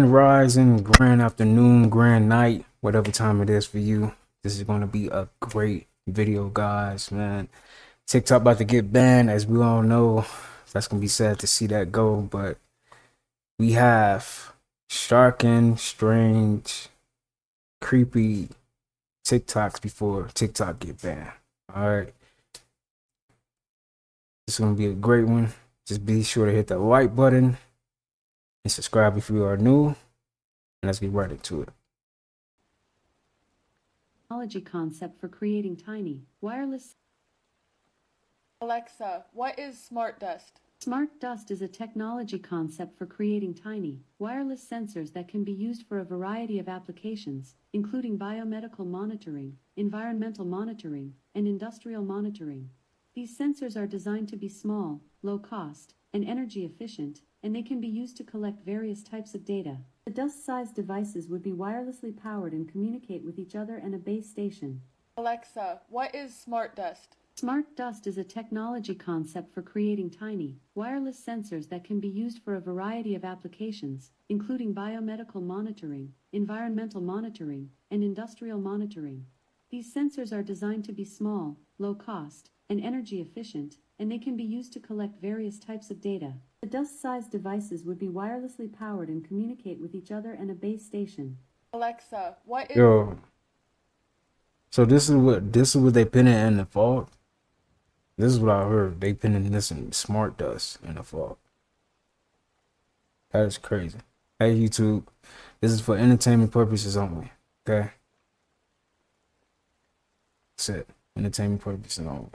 Grand rising, grand afternoon, grand night, whatever time it is for you. This is going to be a great video, guys, man. TikTok about to get banned, as we all know. That's going to be sad to see that go, but we have shocking, strange, creepy TikToks before TikTok get banned. All right. This is going to be a great one. Just be sure to hit the like button and subscribe if you are new. And let's get right into it. Technology concept for creating tiny, wireless. Alexa, what is smart dust? Smart dust is a technology concept for creating tiny, wireless sensors that can be used for a variety of applications, including biomedical monitoring, environmental monitoring, and industrial monitoring. These sensors are designed to be small, low cost, and energy efficient, and they can be used to collect various types of data. The dust-sized devices would be wirelessly powered and communicate with each other and a base station. Alexa, what is smart dust? Smart dust is a technology concept for creating tiny, wireless sensors that can be used for a variety of applications, including biomedical monitoring, environmental monitoring, and industrial monitoring. These sensors are designed to be small, low cost, and energy efficient, and they can be used to collect various types of data. The dust-sized devices would be wirelessly powered and communicate with each other and a base station. Alexa, what is... Yo, so this is what they pinning in the fog. This is what I heard. They pinning this in smart dust in the fog. That is crazy. Hey YouTube, this is for entertainment purposes only. Okay, that's it. Entertainment purposes only.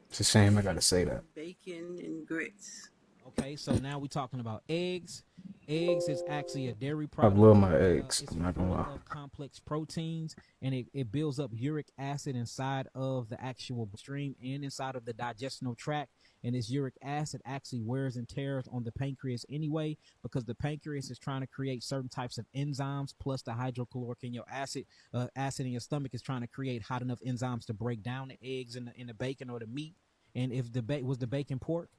It's a shame I gotta say that. Bacon and grits. Okay, so now we're talking about eggs. Eggs is actually a dairy I product. love my eggs. It's I'm not gonna full lie. of complex proteins, and it builds up uric acid inside of the actual stream and inside of the digestional tract. And this uric acid actually wears and tears on the pancreas anyway, because the pancreas is trying to create certain types of enzymes, plus the hydrochloric in your acid in your stomach is trying to create hot enough enzymes to break down the eggs in the bacon or the meat. And if was the bacon pork?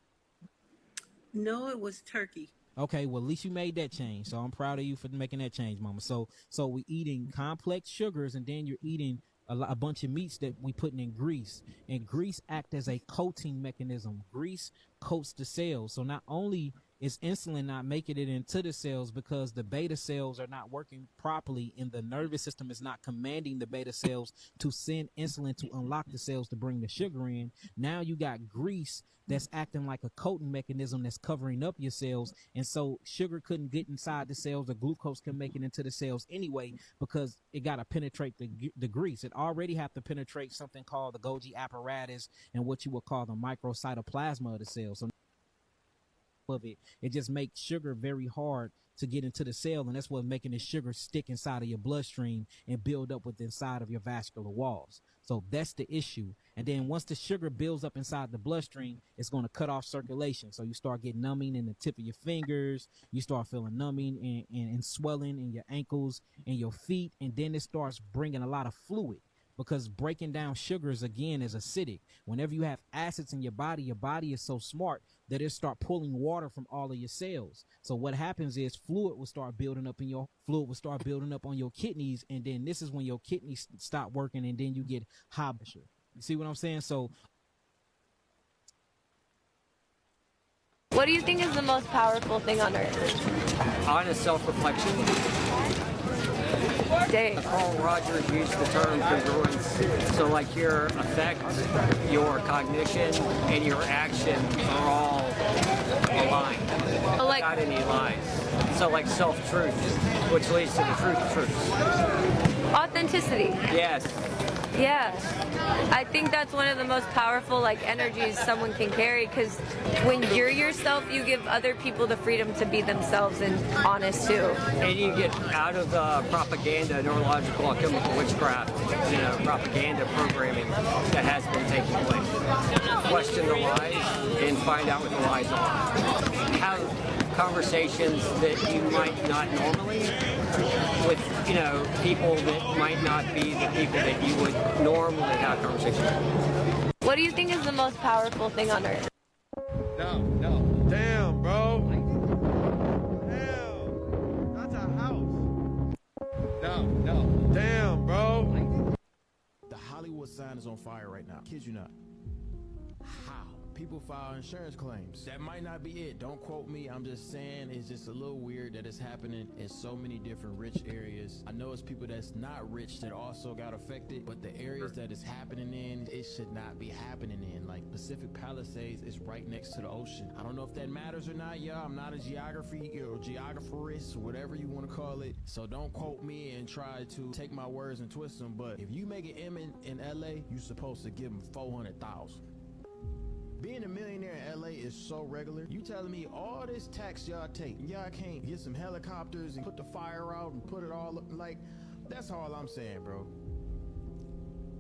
No, it was turkey. Okay, well, at least you made that change. So I'm proud of you for making that change, mama. So we're eating complex sugars, and then you're eating a bunch of meats that we putting in grease. And grease act as a coating mechanism. Grease coats the cells. So not only is insulin not making it into the cells because the beta cells are not working properly and the nervous system is not commanding the beta cells to send insulin to unlock the cells to bring the sugar in. Now you got grease that's acting like a coating mechanism that's covering up your cells, and so sugar couldn't get inside the cells. The glucose can make it into the cells anyway because it got to penetrate the grease. It already have to penetrate something called the Golgi apparatus and what you would call the microcytoplasma of the cell. So of it just makes sugar very hard to get into the cell, and that's what's making the sugar stick inside of your bloodstream and build up with inside of your vascular walls. So that's the issue. And then once the sugar builds up inside the bloodstream, it's going to cut off circulation. So you start getting numbing in the tip of your fingers. You start feeling numbing and swelling in your ankles and your feet. And then it starts bringing a lot of fluid, because breaking down sugars again is acidic. Whenever you have acids in your body is so smart that it start pulling water from all of your cells. So what happens is fluid will start building up on your kidneys, and then this is when your kidneys stop working, and then you get high pressure. You see what I'm saying? So what do you think is the most powerful thing on earth? Honest self-reflection. Dang. Carl Rogers used the term congruence. So like your affect, your cognition, and your action are all aligned. Like, Not any lies. So like self-truth, which leads to the truths. authenticity. Yes. Yeah. I think that's one of the most powerful energies someone can carry, because when you're yourself, you give other people the freedom to be themselves and honest too. And you get out of the propaganda, neurological, chemical witchcraft, propaganda programming that has been taking place. Question the lies and find out what the lies are. Have conversations that you might not normally with, people that might not be the people that you would normally have conversations with. What do you think is the most powerful thing on earth? No. Damn, bro. Damn. That's a Damn, bro. The Hollywood sign is on fire right now. Kid you not. How? People file insurance claims. That might not be it. Don't quote me. I'm just saying it's just a little weird that it's happening in so many different rich areas. I know it's people that's not rich that also got affected, but the areas that it's happening in, it should not be happening in. Like Pacific Palisades is right next to the ocean. I don't know if that matters or not, y'all. I'm not a geographerist, whatever you want to call it. So don't quote me and try to take my words and twist them. But if you make an M in LA, you're supposed to give them 400,000. Being a millionaire in LA is so regular. You telling me all this tax y'all take, y'all can't get some helicopters and put the fire out and put it all up? Like, that's all I'm saying, bro.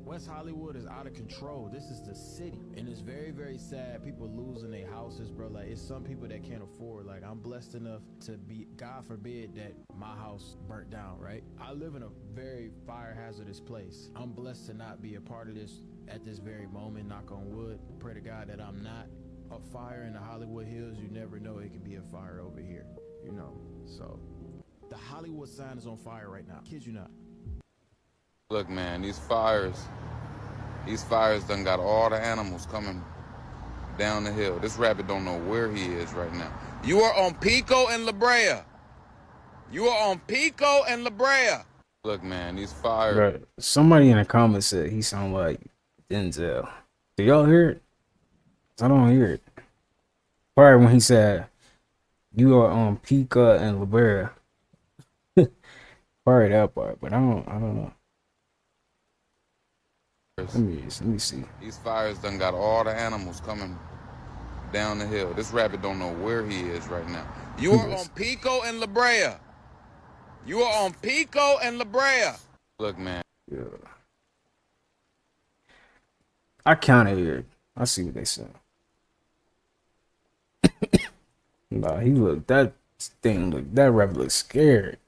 West Hollywood is out of control. This is the city. And it's very, very sad. People losing their houses, bro. Like, it's some people that can't afford. Like, I'm blessed enough to be, God forbid, that my house burnt down, right? I live in a very fire hazardous place. I'm blessed to not be a part of this at this very moment, knock on wood. Pray to God that I'm not. A fire in the Hollywood Hills, you never know, it can be a fire over here, you know? So, the Hollywood sign is on fire right now. Kid you not. Look, man, these fires done got all the animals coming down the hill. This rabbit don't know where he is right now. You are on Pico and La Brea. You are on Pico and La Brea. Look, man, these fires. Right. Somebody in the comments said he sound like Denzel. Do y'all hear it? I don't hear it. Probably when he said, you are on Pico and La Brea. Probably that part, but I don't know. Let me see. These fires done got all the animals coming down the hill. This rabbit don't know where he is right now. You are on Pico and La Brea. You are on Pico and La Brea. Look, man. Yeah. I kind of hear it. I see what they said. Nah, that rabbit looks scared.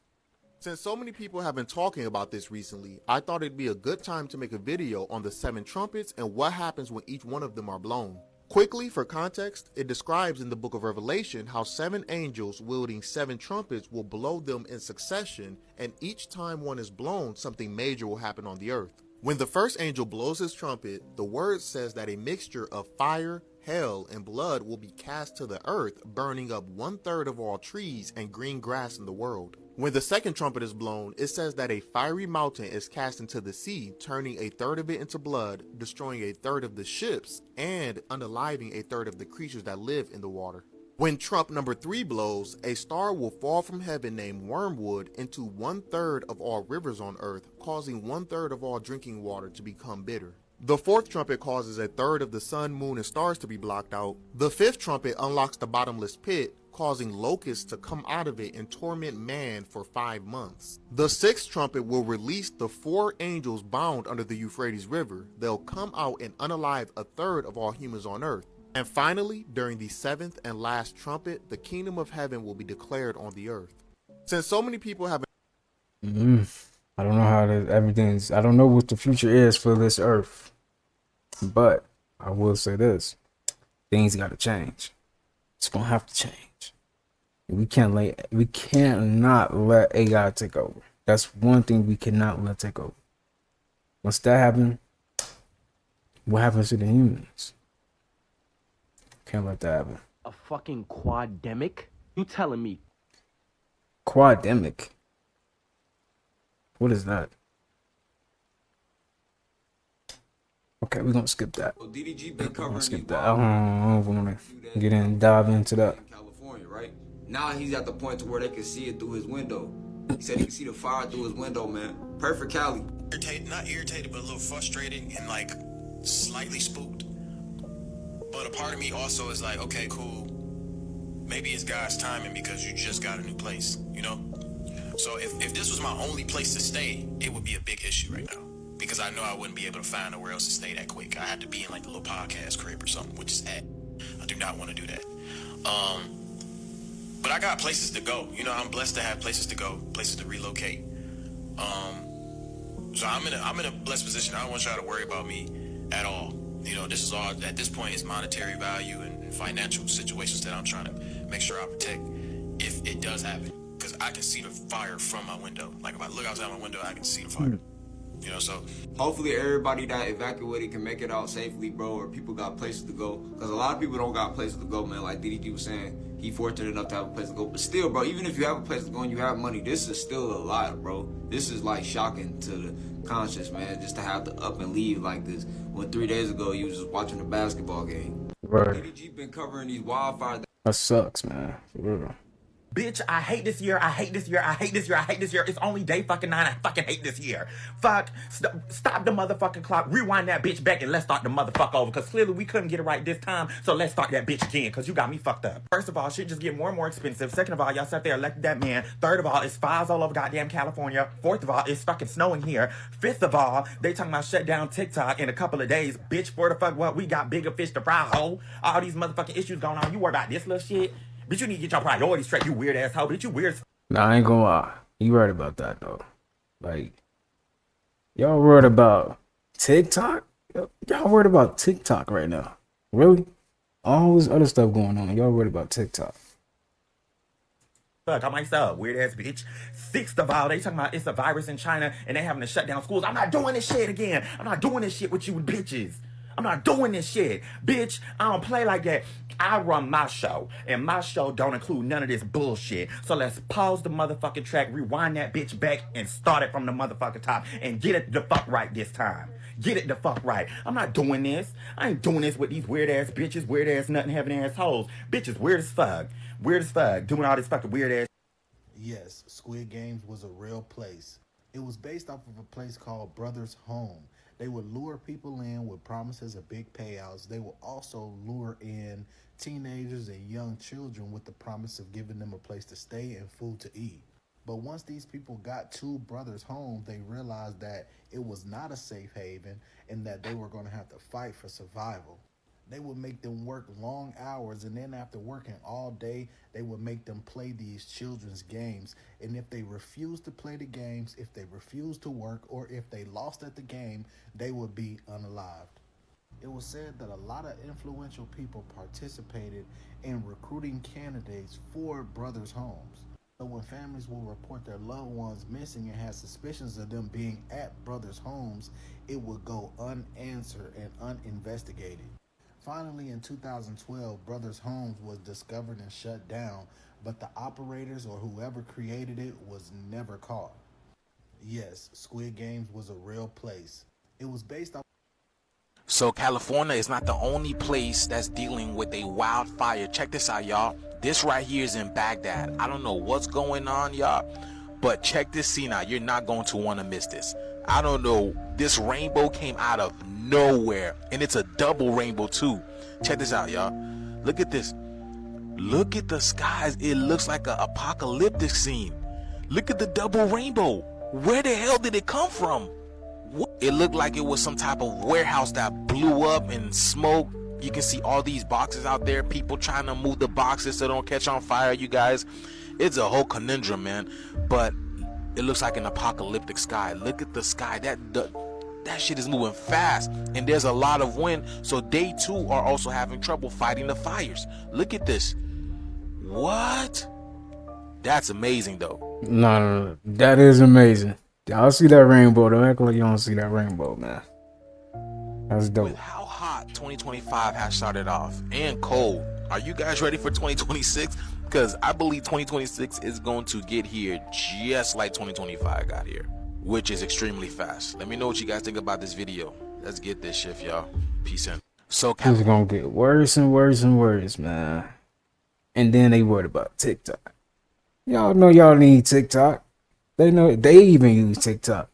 Since so many people have been talking about this recently, I thought it'd be a good time to make a video on the 7 trumpets and what happens when each one of them are blown. Quickly, for context, it describes in the book of Revelation how 7 angels wielding 7 trumpets will blow them in succession, and each time one is blown, something major will happen on the earth. When the first angel blows his trumpet, the word says that a mixture of fire, hell, and blood will be cast to the earth, burning up 1/3 of all trees and green grass in the world. When the second trumpet is blown, it says that a fiery mountain is cast into the sea, turning 1/3 of it into blood, destroying 1/3 of the ships, and unaliving 1/3 of the creatures that live in the water. When trump number 3 blows, a star will fall from heaven named Wormwood into 1/3 of all rivers on earth, causing 1/3 of all drinking water to become bitter. The 4th trumpet causes 1/3 of the sun, moon, and stars to be blocked out. The 5th trumpet unlocks the bottomless pit, causing locusts to come out of it and torment man for 5 months. The 6th trumpet will release the 4 angels bound under the Euphrates River. They'll come out and unalive 1/3 of all humans on earth. And finally, during the 7th and last trumpet, the kingdom of heaven will be declared on the earth. Since so many people have I don't know how I don't know what the future is for this earth, but I will say this: things got to change. It's gonna have to change. We cannot let AI take over. That's one thing we cannot let take over. Once that happens, what happens to the humans? Can't let that happen. A fucking quademic? You telling me? Quademic? What is that? Okay, we're gonna skip that. Well, DDG been covering skip that. I don't want to get in, dive into that. California, right? Now he's at the point to where they can see it through his window. He said he can see the fire through his window, man. Perfect Cali. Not irritated, but a little frustrated and like slightly spooked. But a part of me also is like, okay, cool. Maybe it's God's timing because you just got a new place, you know? So if this was my only place to stay, it would be a big issue right now. Because I know I wouldn't be able to find nowhere else to stay that quick. I had to be in like the little podcast crib or something, which is I do not want to do that. But I got places to go. You know, I'm blessed to have places to go, places to relocate. So I'm in a blessed position. I don't want y'all to worry about me at all. You know, this is all, at this point, is monetary value and financial situations that I'm trying to make sure I protect if it does happen. Because I can see the fire from my window. Like if I look outside my window, I can see the fire. You know, so hopefully everybody that evacuated can make it out safely, bro, or people got places to go. Because a lot of people don't got places to go, man. Like DDG was saying, he fortunate enough to have a place to go. But still, bro, even if you have a place to go and you have money, this is still a lot, bro. This is like shocking to the conscience, man, just to have to up and leave like this. When 3 days ago, you was just watching a basketball game. Right. DDG been covering these wildfires. That sucks, man. For real. Bitch, I hate this year. I hate this year. I hate this year. I hate this year. It's only day fucking 9. I fucking hate this year. Fuck. Stop the motherfucking clock. Rewind that bitch back and let's start the motherfucker over. Because clearly we couldn't get it right this time. So let's start that bitch again. Because you got me fucked up. First of all, shit just get more and more expensive. Second of all, y'all sat there elected that man. Third of all, it's fires all over goddamn California. Fourth of all, it's fucking snowing here. Fifth of all, they talking about shut down TikTok in a couple of days. Bitch, for the fuck what? We got bigger fish to fry, ho. All these motherfucking issues going on. You worry about this little shit? Bitch, you need to get your priorities straight, you weird asshole. Bitch, you weird. Nah, I ain't gonna lie. You right about that, though. Like, y'all worried about TikTok? Y'all worried about TikTok right now? Really? All this other stuff going on. Y'all worried about TikTok? Fuck, I'm myself, weird ass bitch. Sixth of all, they talking about it's a virus in China and they having to shut down schools. I'm not doing this shit again. I'm not doing this shit with you bitches. I'm not doing this shit. Bitch, I don't play like that. I run my show, and my show don't include none of this bullshit. So let's pause the motherfucking track, rewind that bitch back, and start it from the motherfucking top, and get it the fuck right this time. Get it the fuck right. I'm not doing this. I ain't doing this with these weird ass bitches, weird ass nothing having ass hoes. Bitches weird as fuck. Weird as fuck. Doing all this fucking weird ass. Yes, Squid Games was a real place. It was based off of a place called Brothers Home. They would lure people in with promises of big payouts. They would also lure in teenagers and young children with the promise of giving them a place to stay and food to eat. But once these people got to Brothers Home, they realized that it was not a safe haven and that they were going to have to fight for survival. They would make them work long hours, and then after working all day, they would make them play these children's games. And if they refused to play the games, if they refused to work, or if they lost at the game, they would be unalived. It was said that a lot of influential people participated in recruiting candidates for Brothers Homes. So when families will report their loved ones missing and had suspicions of them being at Brothers Homes, it would go unanswered and uninvestigated. Finally, in 2012, Brothers Homes was discovered and shut down, but the operators or whoever created it was never caught. Yes, Squid Games was a real place. It was based on... So California is not the only place that's dealing with a wildfire. Check this out, y'all. This right here is in Baghdad. I don't know what's going on, y'all, but check this scene out. You're not going to want to miss this. I don't know. This rainbow came out of nowhere, and it's a double rainbow too. Check this out, y'all. Look at this. Look at the skies. It looks like an apocalyptic scene. Look at the double rainbow. Where the hell did it come from? It looked like it was some type of warehouse that blew up and smoke. You can see all these boxes out there, people trying to move the boxes so they don't catch on fire, you guys. It's a whole conundrum, man. But it looks like an apocalyptic sky. Look at the sky. That shit is moving fast, and there's a lot of wind, so they too are also having trouble fighting the fires. Look at this. What? That's amazing, though. No, that is amazing. Y'all see that rainbow? Don't act like you don't see that rainbow, man. That's dope. With how hot 2025 has started off and cold, are you guys ready for 2026? Because I believe 2026 is going to get here just like 2025 got here, which is extremely fast. Let me know what you guys think about this video. Let's get this shift, y'all. Peace in. So it's gonna get worse and worse and worse, man. And then they worried about TikTok. Y'all know y'all need TikTok. They know they even use TikTok.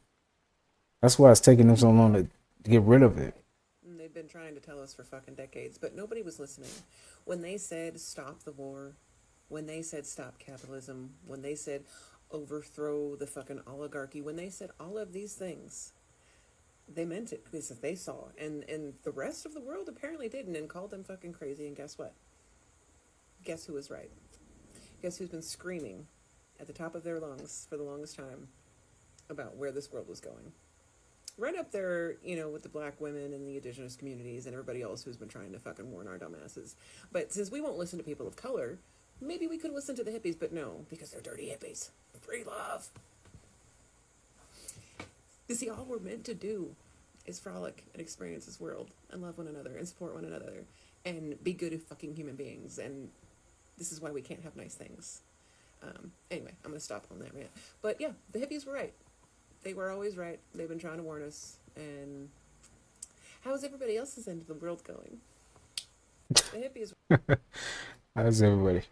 That's why it's taking them so long to get rid of it. They've been trying to tell us for fucking decades, but nobody was listening. When they said stop the war, when they said stop capitalism, when they said overthrow the fucking oligarchy, when they said all of these things, they meant it because they saw. And the rest of the world apparently didn't and called them fucking crazy. And guess what? Guess who was right? Guess who's been screaming at the top of their lungs for the longest time about where this world was going? Right up there, you know, with the black women and the indigenous communities and everybody else who's been trying to fucking warn our dumbasses. But since we won't listen to people of color, Maybe we could listen to the hippies, but no, because they're dirty hippies. Free love. You see, all we're meant to do is frolic and experience this world and love one another and support one another and be good fucking human beings. And this is why we can't have nice things. Anyway, I'm going to stop on that rant. But yeah, the hippies were right. They were always right. They've been trying to warn us. And how's everybody else's end of the world going? The hippies. How's everybody?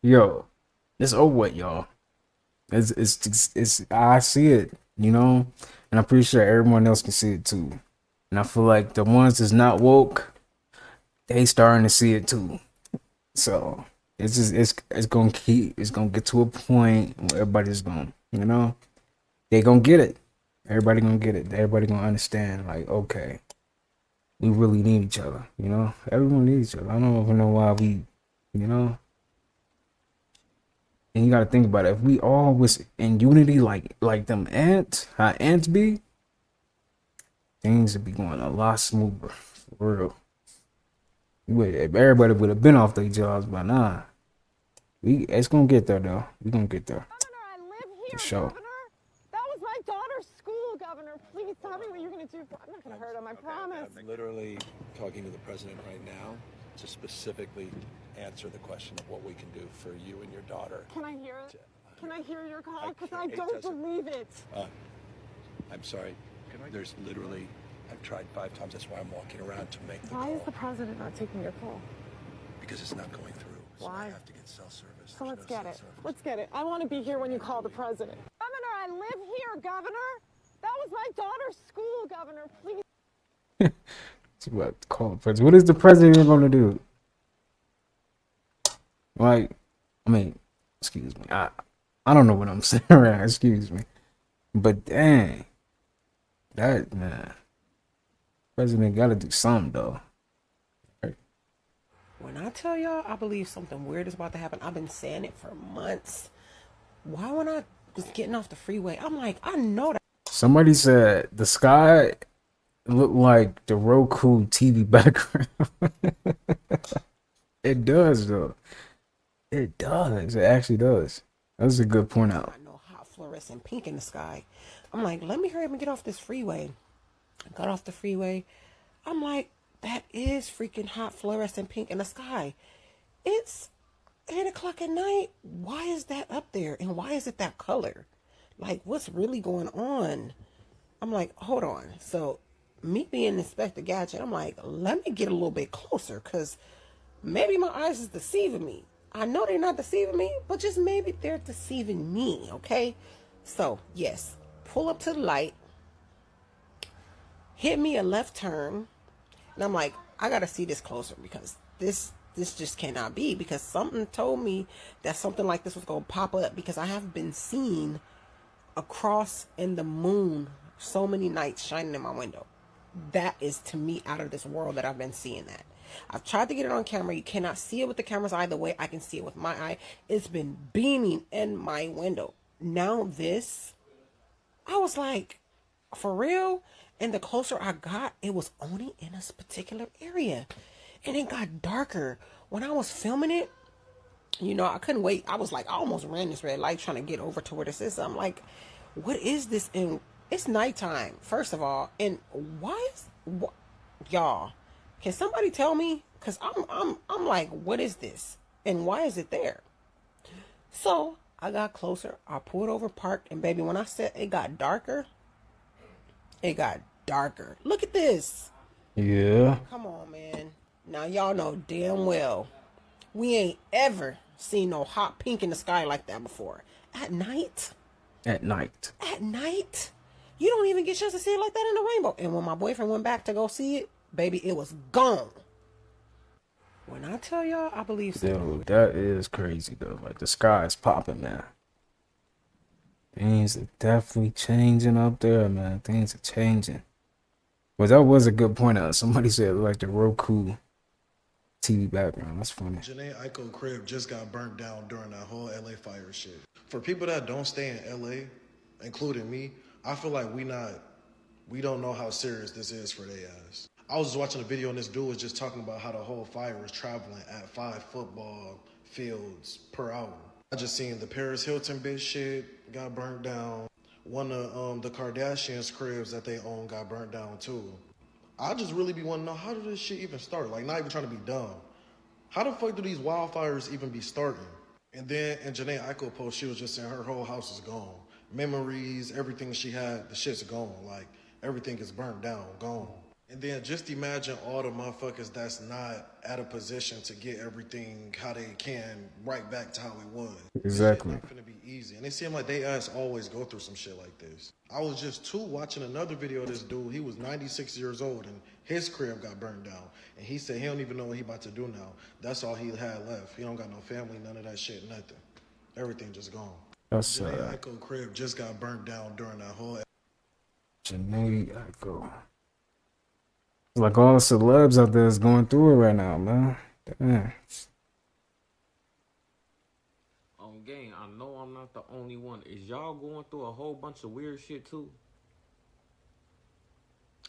Yo, it's over with, y'all. It's I see it, you know, and I'm pretty sure everyone else can see it too. And I feel like the ones that's not woke, they starting to see it too. So it's just it's gonna get to a point where everybody's gonna, you know, they gonna get it. Everybody gonna get it. Everybody gonna understand, like, okay, we really need each other, you know? Everyone needs each other. I don't even know why we, you know. And you gotta think about it. If we all was in unity like them ants, how ants be, things would be going a lot smoother, for real. Everybody would have been off their jobs by now. It's gonna get there though. We're gonna get there. Governor, I live here, For sure. Governor. That was my daughter's school, Governor. Please tell me what you're gonna do. I'm not gonna hurt him, I promise. I'm literally talking to the president right now to specifically answer the question of what we can do for you and your daughter. Can I hear it? Can I hear your call? Because I don't believe it. I'm sorry. There's literally, I've tried 5 times. That's why I'm walking around to make the Why call. is the president not taking your call? Because it's not going through. So Why? I have to get cell service. So let's get it. Let's get it. I want to be here when you call the president. Governor, I live here, Governor. That was my daughter's school, Governor. Please. What call the president? What is the president gonna do? Like, I mean, excuse me. I don't know what I'm saying right now, excuse me. But dang. That man. President gotta do something though. When I tell y'all I believe something weird is about to happen, I've been saying it for months. Why when I was getting off the freeway, I'm like, I know that. Somebody said the sky looked like the Roku TV background. It does though. It does. It actually does. That's a good point out. I know hot fluorescent pink in the sky. I'm like, let me hurry up and get off this freeway. I got off the freeway. I'm like, that is freaking hot fluorescent pink in the sky. It's 8 o'clock at night. Why is that up there? And why is it that color? Like, what's really going on? I'm like, hold on. So me being Inspector Gadget, I'm like, let me get a little bit closer because maybe my eyes is deceiving me. I know they're not deceiving me, but just maybe they're deceiving me, okay? So, yes, pull up to the light, hit me a left turn, and I'm like, I got to see this closer because this just cannot be, because something told me that something like this was going to pop up, because I have been seeing a cross in the moon so many nights shining in my window. That is, to me, out of this world that I've been seeing that. I've tried to get it on camera. You cannot see it with the cameras either way. I can see it with my eye. It's been beaming in my window. Now this, I was like, for real? And the closer I got, it was only in this particular area. And it got darker. When I was filming it, you know, I couldn't wait. I was like, I almost ran this red light trying to get over to where this is. I'm like, what is this? And it's nighttime, first of all. And why is, y'all, can somebody tell me? Because I'm like, what is this? And why is it there? So I got closer. I pulled over, parked, and baby, when I said it got darker, it got darker. Look at this. Yeah. Come on, man. Now y'all know damn well we ain't ever seen no hot pink in the sky like that before. At night? At night. At night? You don't even get a chance to see it like that in the rainbow. And when my boyfriend went back to go see it, baby, it was gone. When I tell y'all, I believe so. Dude, that is crazy though. Like, the sky is popping, man. Things are definitely changing up there, man. Things are changing. But that was a good point out. Somebody said like the Roku TV background. That's funny. Janae Aiko crib just got burnt down during that whole LA fire shit. For people that don't stay in LA, including me, I feel like we don't know how serious this is for their ass. I was just watching a video and this dude was just talking about how the whole fire was traveling at 5 football fields per hour. I just seen the Paris Hilton bitch shit got burnt down. One of the Kardashians' cribs that they own got burnt down too. I just really be wanting to know, how did this shit even start? Like, not even trying to be dumb. How the fuck do these wildfires even be starting? And then in Janae Eiko post, she was just saying her whole house is gone. Memories, everything she had, the shit's gone. Like, everything is burnt down, gone. And then just imagine all the motherfuckers that's not at a position to get everything how they can right back to how it was. Exactly. This shit not gonna be easy. And it seemed like they ass always go through some shit like this. I was just watching another video of this dude. He was 96 years old and his crib got burned down. And he said he don't even know what he about to do now. That's all he had left. He don't got no family, none of that shit, nothing. Everything just gone. That's Janae Echo crib just got burnt down during that whole. Janae Echo. Like all the celebs out there is going through it right now, man. Damn. Gang, I know I'm not the only one. Is y'all going through a whole bunch of weird shit too?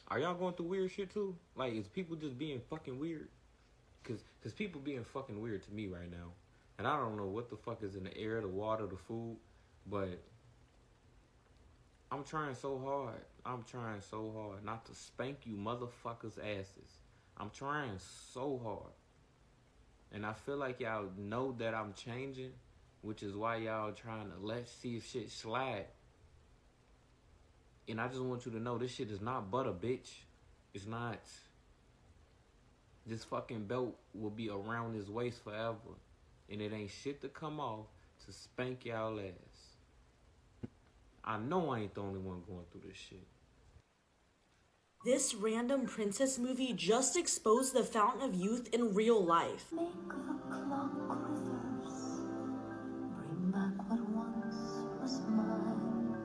Are y'all going through weird shit too? Like, is people just being fucking weird? Cause people being fucking weird to me right now. And I don't know what the fuck is in the air, the water, the food, but I'm trying so hard. I'm trying so hard not to spank you motherfuckers' asses. I'm trying so hard. And I feel like y'all know that I'm changing, which is why y'all trying to see if shit slide. And I just want you to know this shit is not butter, bitch. It's not. This fucking belt will be around his waist forever. And it ain't shit to come off to spank y'all ass. I know I ain't the only one going through this shit. This random princess movie just exposed the fountain of youth in real life. Make the clock reverse. Bring back what once was mine.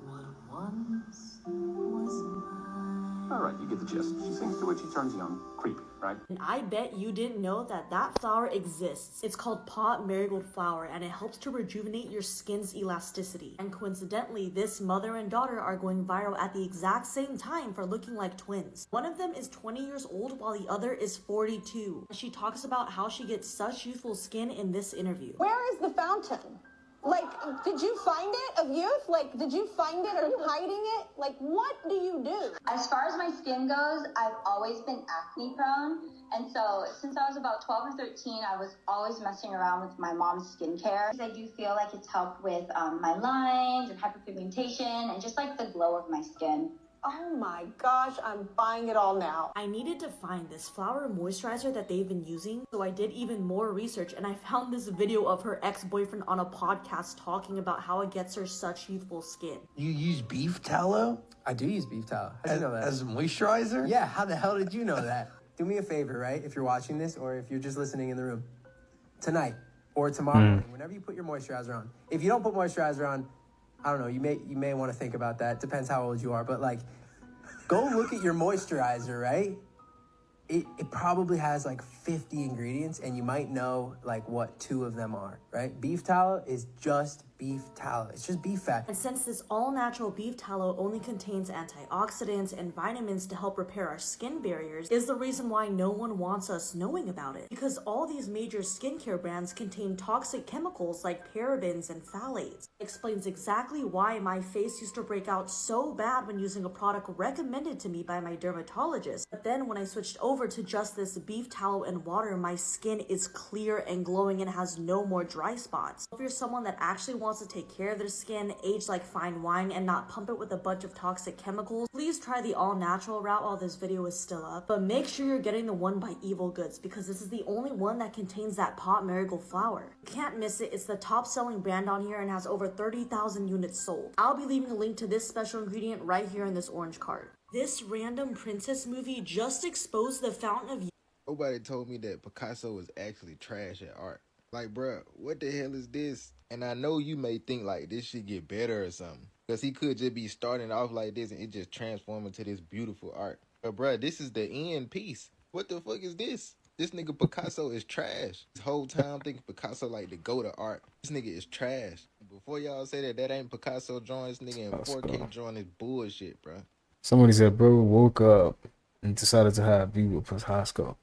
What once was mine. All right, you get the gist. She sings to it, she turns young. Creepy, right? And I bet you didn't know that that flower exists. It's called pot marigold flower, and it helps to rejuvenate your skin's elasticity. And coincidentally, this mother and daughter are going viral at the exact same time for looking like twins. One of them is 20 years old while the other is 42. She talks about how she gets such youthful skin in this interview. Where is the fountain? Like, did you find it of youth? Like, did you find it? Are you hiding it? Like, what do you do? As far as my skin goes, I've always been acne prone. And so since I was about 12 or 13, I was always messing around with my mom's skincare. I do feel like it's helped with my lines and hyperpigmentation and just like the glow of my skin. Oh my gosh, I'm buying it all now. I needed to find this flower moisturizer that they've been using, so I did even more research and I found this video of her ex-boyfriend on a podcast talking about how it gets her such youthful skin. You use beef tallow? I do use beef tallow. How do you know that? As a moisturizer? Yeah, how the hell did you know that? Do me a favor, right? If you're watching this or if you're just listening in the room. Tonight or tomorrow morning, whenever you put your moisturizer on. If you don't put moisturizer on, I don't know, you may want to think about that. Depends how old you are, but like, go look at your moisturizer, right? It probably has like 50 ingredients and you might know like what 2 of them are, right? Beef tallow is just beef tallow. It's just beef fat. And since this all-natural beef tallow only contains antioxidants and vitamins to help repair our skin barriers, is the reason why no one wants us knowing about it. Because all these major skincare brands contain toxic chemicals like parabens and phthalates. It explains exactly why my face used to break out so bad when using a product recommended to me by my dermatologist. But then when I switched over to just this beef tallow and water, my skin is clear and glowing and has no more dry spots. If you're someone that actually wants to take care of their skin, age like fine wine, and not pump it with a bunch of toxic chemicals, please try the all-natural route while this video is still up. But make sure you're getting the one by Evil Goods, because this is the only one that contains that pot marigold flower. You can't miss it. It's the top-selling brand on here and has over 30,000 units sold. I'll be leaving a link to this special ingredient right here in this orange card. This random princess movie just exposed the fountain of youth. Nobody told me that Picasso was actually trash at art. Like, bruh, what the hell is this? And I know you may think like this should get better or something, because he could just be starting off like this and it just transform into this beautiful art. But bruh, this is the end piece. What the fuck is this? This nigga Picasso is trash. This whole time thinking Picasso like the go to art. This nigga is trash. Before y'all say that ain't Picasso drawing, this nigga in 4K drawing is bullshit, bruh. Somebody said, bro woke up and decided to have a view with Picasso.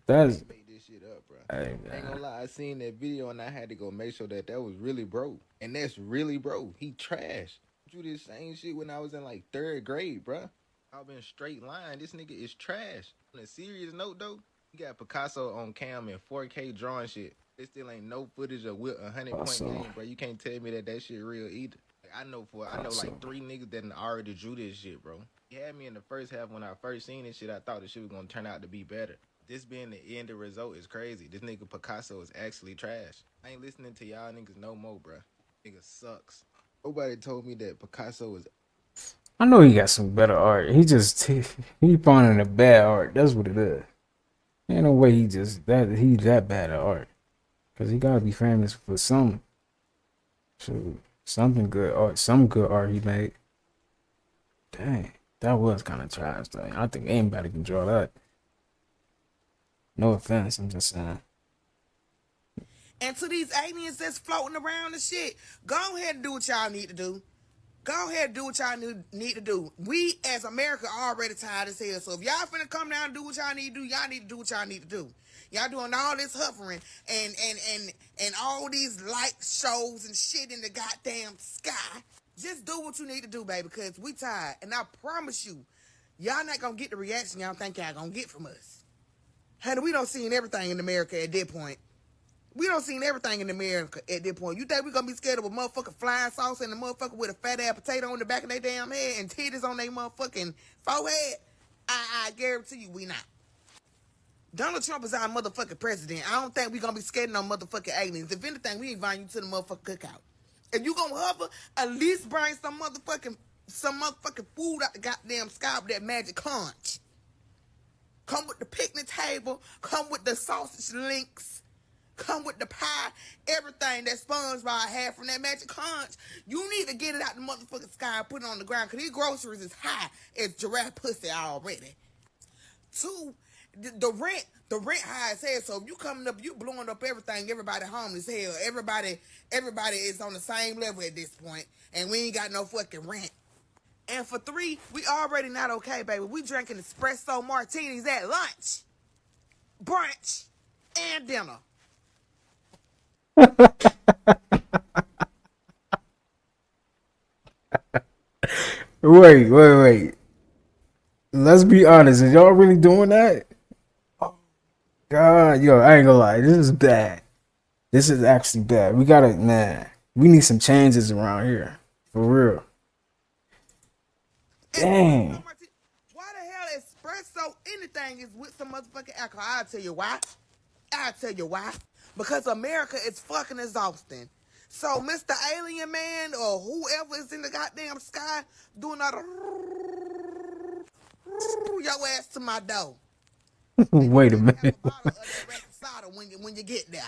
That's made this shit up, bruh. Hey, I ain't gonna lie, I seen that video and I had to go make sure that that was really bro. And that's really bro. He trash. Do this same shit when I was in like 3rd grade, bruh. I've been straight line. This nigga is trash. On a serious note though, he got Picasso on cam and 4K drawing shit. There still ain't no footage of with 100-point game, bro. You can't tell me that that shit real either. Like, I know like 3 niggas that already drew this shit, bro. He had me in the first half when I first seen this shit. I thought this shit was gonna turn out to be better. This being the end result is crazy. This nigga Picasso is actually trash. I ain't listening to y'all niggas no more, bruh. Nigga sucks. Nobody told me that Picasso was. I know he got some better art. He just he finding the bad art. That's what it is. Ain't no way he's that bad at art. Cause he gotta be famous for something good art, some good art he made. Dang, that was kind of trash though. I think anybody can draw that. No offense, I'm just saying. And to these aliens that's floating around and shit, go ahead and do what y'all need to do. Go ahead and do what y'all need to do. We as America already tired as hell. So if y'all finna come down and do what y'all need to do, y'all need to do what y'all need to do. Y'all doing all this hovering and all these light shows and shit in the goddamn sky. Just do what you need to do, baby, because we tired. And I promise you, y'all not gonna get the reaction y'all think y'all gonna get from us. Honey, we don't seen everything in America at that point. We don't seen everything in America at that point. You think we gonna be scared of a motherfucking flying saucer and a motherfucker with a fat ass potato on the back of their damn head and titties on their motherfucking forehead? I guarantee you we not. Donald Trump is our motherfucking president. I don't think we gonna be scared of no motherfucking aliens. If anything, we invite you to the motherfucking cookout. If you gonna hover, at least bring some motherfucking food out the goddamn sky with that magic conch. Come with the picnic table. Come with the sausage links. Come with the pie, everything that SpongeBob had from that magic conch. You need to get it out the motherfucking sky and put it on the ground, because these groceries is high as giraffe pussy already. 2, the rent high as hell. So if you coming up, you blowing up everything, everybody homeless as hell. Everybody is on the same level at this point, and we ain't got no fucking rent. And for 3, we already not okay, baby. We drinking espresso martinis at lunch, brunch, and dinner. Wait. Let's be honest. Is y'all really doing that? Oh, God, yo, I ain't gonna lie. This is bad. This is actually bad. We need some changes around here. For real. Dang. Why the hell espresso anything is with some motherfucking alcohol? I'll tell you why. Because America is fucking exhausting. So Mr. Alien Man or whoever is in the goddamn sky doing all the your ass to my door. Wait a minute. Have a bottle of that soda when you get there.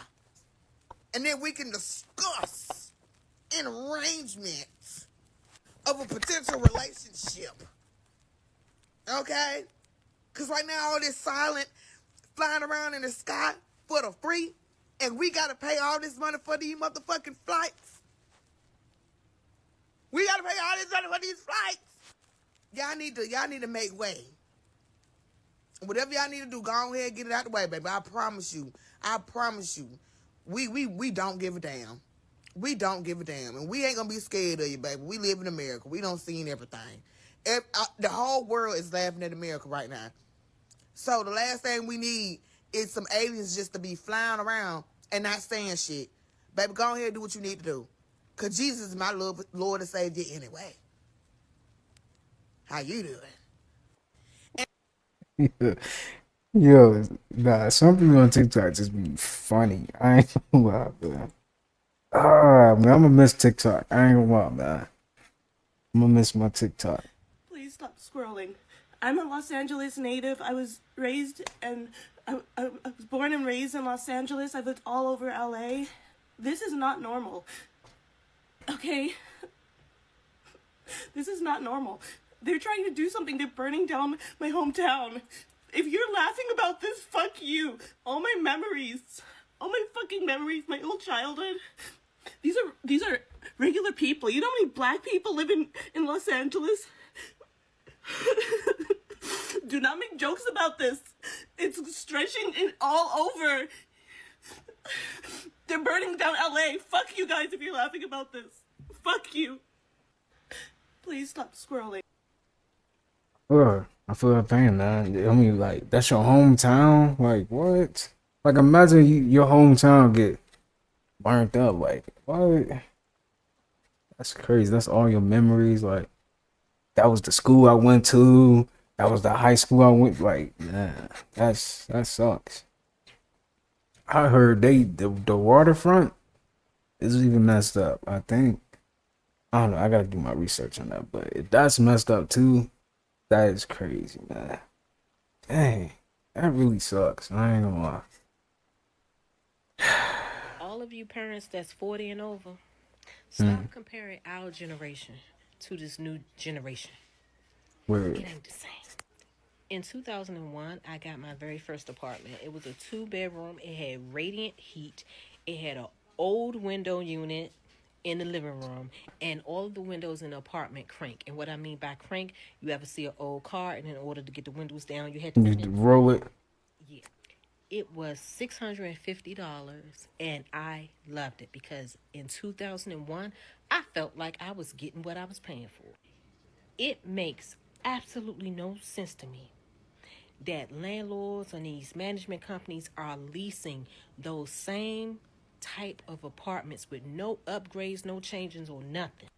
And then we can discuss an arrangement of a potential relationship. Okay? Because right now all this silent flying around in the sky for the free, and we gotta pay all this money for these motherfucking flights. We gotta pay all this money for these flights. Y'all need to make way. Whatever y'all need to do, go ahead and get it out the way, baby. I promise you. We don't give a damn. We don't give a damn. And we ain't gonna be scared of you, baby. We live in America. We don't see everything. The whole world is laughing at America right now. So the last thing we need is some aliens just to be flying around and not saying shit. Baby, go ahead and do what you need to do. Because Jesus is my Lord and Savior anyway. How you doing? Yo, nah, some people on TikTok just be funny. I ain't gonna lie, man. Man, I'm gonna miss TikTok. I ain't gonna lie, man. I'm gonna miss my TikTok. Please stop scrolling. I'm a Los Angeles native. I was raised and I was born and raised in Los Angeles. I've lived all over LA. This is not normal. Okay? This is not normal. They're trying to do something. They're burning down my hometown. If you're laughing about this, fuck you. All my memories. All my fucking memories, my old childhood. These are regular people. You know how many black people live in Los Angeles? Do not make jokes about this. It's stretching it all over. They're burning down LA. Fuck you guys if you're laughing about this. Fuck you. Please stop scrolling. I feel her pain, man. I mean, like, that's your hometown? Like, what? Like, imagine your hometown get burnt up. Like, what? That's crazy. That's all your memories. Like, that was the school I went to. That was the high school I went. Like, man, that sucks. I heard the waterfront is even messed up. I think. I don't know. I gotta do my research on that. But if that's messed up too, that is crazy, man. Dang, that really sucks. I ain't gonna lie. All of you parents that's 40 and over, stop comparing our generation to this new generation. Word. It ain't the same. In 2001, I got my very first apartment. It was a 2-bedroom. It had radiant heat. It had an old window unit in the living room, and all of the windows in the apartment crank. And what I mean by crank, you ever see an old car, and in order to get the windows down, you had to roll it. Yeah. It was $650, and I loved it because in 2001, I felt like I was getting what I was paying for. It makes absolutely no sense to me that landlords and these management companies are leasing those same type of apartments with no upgrades, no changes, or nothing,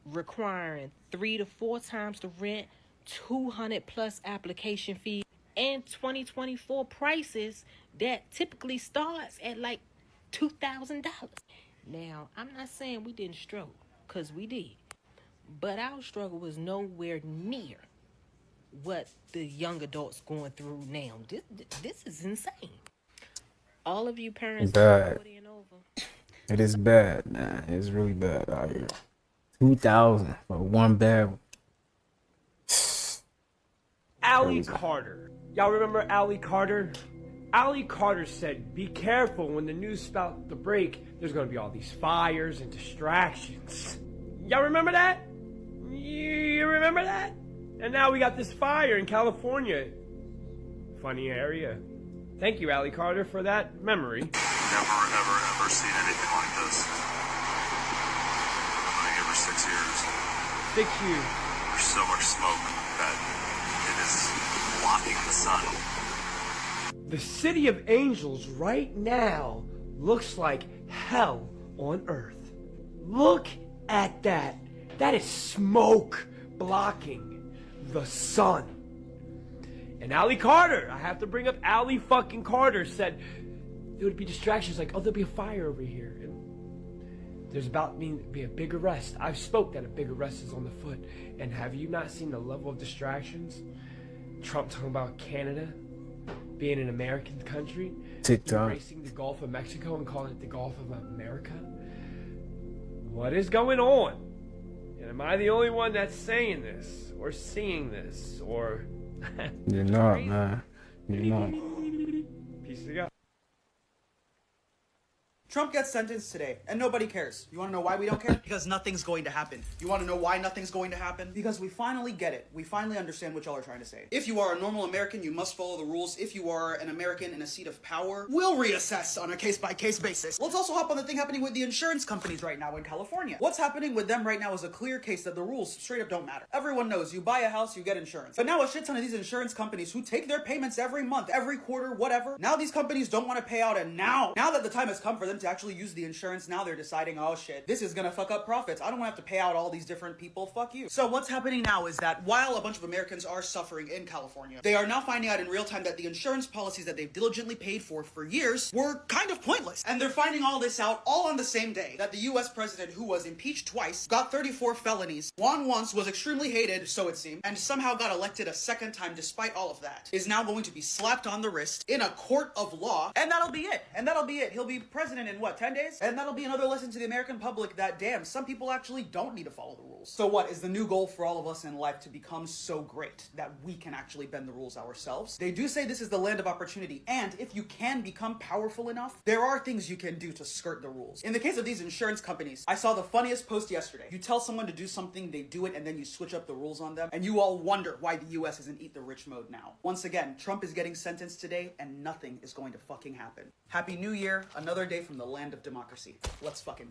requiring 3 to 4 times the rent, 200 plus application fees, and 2024 prices that typically starts at like $2,000. Now, I'm not saying we didn't struggle, because we did, but our struggle was nowhere near what the young adults going through now. This is insane. All of you parents bad. And over. It is bad, man. It's really bad out here. 2,000 for one bed. Allie Carter. Y'all remember Allie Carter? Allie Carter said, be careful when the news about to break. There's going to be all these fires and distractions. Y'all remember that? You remember that? And now we got this fire in California. Funny area. Thank you, Allie Carter, for that memory. Never, ever seen anything like this. I've been here for 6 years. 6 years. There's so much smoke that it is blocking the sun. The city of angels right now looks like hell on earth. Look at that. That is smoke blocking the sun. And Allie Carter, I have to bring up Allie fucking Carter, said there would be distractions like, oh, there'll be a fire over here. And there's about to be a big arrest. I've spoke that a big arrest is on the foot. And have you not seen the level of distractions? Trump talking about Canada being an American country. TikTok. Embracing the Gulf of Mexico and calling it the Gulf of America. What is going on? And am I the only one that's saying this or seeing this or... You're not, man. You're not. Peace of God. Trump gets sentenced today, and nobody cares. You want to know why we don't care? Because nothing's going to happen. You want to know why nothing's going to happen? Because we finally get it. We finally understand what y'all are trying to say. If you are a normal American, you must follow the rules. If you are an American in a seat of power, we'll reassess on a case-by-case basis. Let's also hop on the thing happening with the insurance companies right now in California. What's happening with them right now is a clear case that the rules straight up don't matter. Everyone knows you buy a house, you get insurance. But now a shit ton of these insurance companies who take their payments every month, every quarter, whatever, now these companies don't want to pay out, and now that the time has come for them to actually use the insurance, now they're deciding, oh shit, this is gonna fuck up profits. I don't want to have to pay out all these different people. Fuck you. So what's happening now is that while a bunch of Americans are suffering in California, they are now finding out in real time that the insurance policies that they've diligently paid for years were kind of pointless. And they're finding all this out all on the same day that the US president, who was impeached twice, got 34 felonies, won once, was extremely hated, so it seemed, and somehow got elected a second time despite all of that, is now going to be slapped on the wrist in a court of law, and that'll be it. And that'll be it. He'll be president in what, 10 days? And that'll be another lesson to the American public that, damn, some people actually don't need to follow the rules. So what, is the new goal for all of us in life to become so great that we can actually bend the rules ourselves? They do say this is the land of opportunity, and if you can become powerful enough, there are things you can do to skirt the rules. In the case of these insurance companies, I saw the funniest post yesterday. You tell someone to do something, they do it, and then you switch up the rules on them, and you all wonder why the US is in eat the rich mode now. Once again, Trump is getting sentenced today, and nothing is going to fucking happen. Happy New Year, another day from the land of democracy. Let's fucking...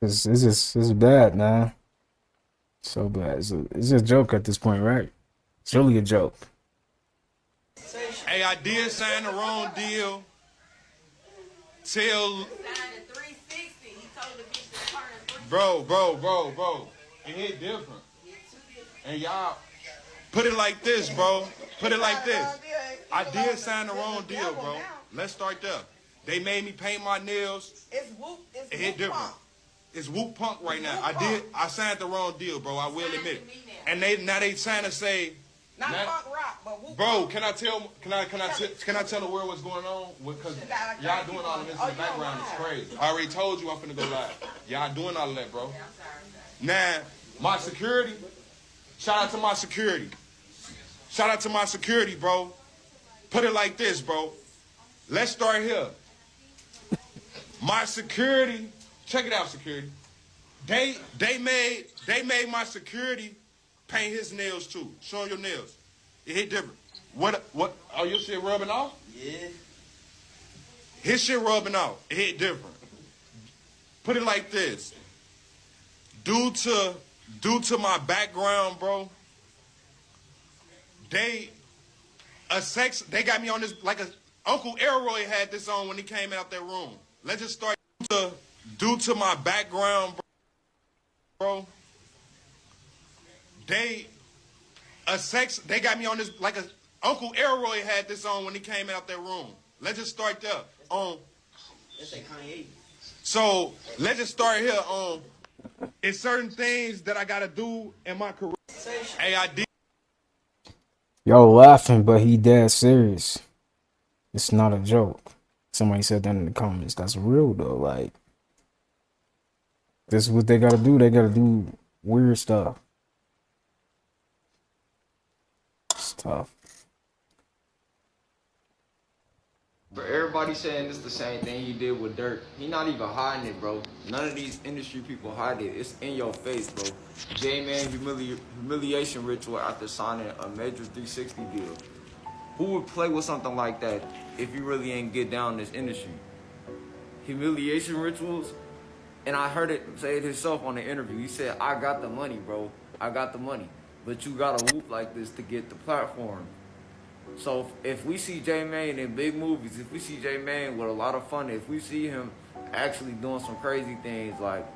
It's bad, man. So bad. It's a joke at this point, right? It's really a joke. Hey, I did sign the wrong deal. Till... Bro. It hit different. And y'all, put it like this, bro. Put it like this. I did sign the wrong deal, bro. Let's start there. They made me paint my nails. It hit different. It's whoop punk right now. I signed the wrong deal, bro. I will admit it. And now they trying to say, Not punk rock, but whoop bro, punk. can I tell the world what's going on? Because y'all doing all of this in the background is crazy. I already told you I'm finna go live. Y'all doing all of that, bro. Now, my security, shout out to my security. Shout out to my security, bro. Put it like this, bro. Let's start here. My security, check it out, security. They made my security paint his nails too. Show him your nails. It hit different. What? Oh, your shit rubbing off? Yeah. His shit rubbing off. It hit different. Put it like this. Due to my background, bro, they got me on this like Uncle Elroy had this on when he came out that room. Let's just start due to my background, bro. They got me on this like Uncle Elroy had this on when he came out that room. Let's just start there. Let's say Kanye. So let's just start here. It's certain things that I gotta do in my career. Hey, I did. Y'all laughing, but he dead serious. It's not a joke. Somebody said that in the comments. That's real though. Like, this is what they gotta do. They gotta do weird stuff. It's tough. But everybody saying it's the same thing he did with Dirk. He not even hiding it, bro. None of these industry people hide it. It's in your face, bro. J-Man humiliation ritual after signing a major 360 deal. Who would play with something like that if you really ain't get down in this industry? Humiliation rituals? And I heard it say it himself on the interview. He said, I got the money, bro. I got the money. But you gotta whoop like this to get the platform. So if we see J-Man in big movies, if we see J-Man with a lot of fun, if we see him actually doing some crazy things like,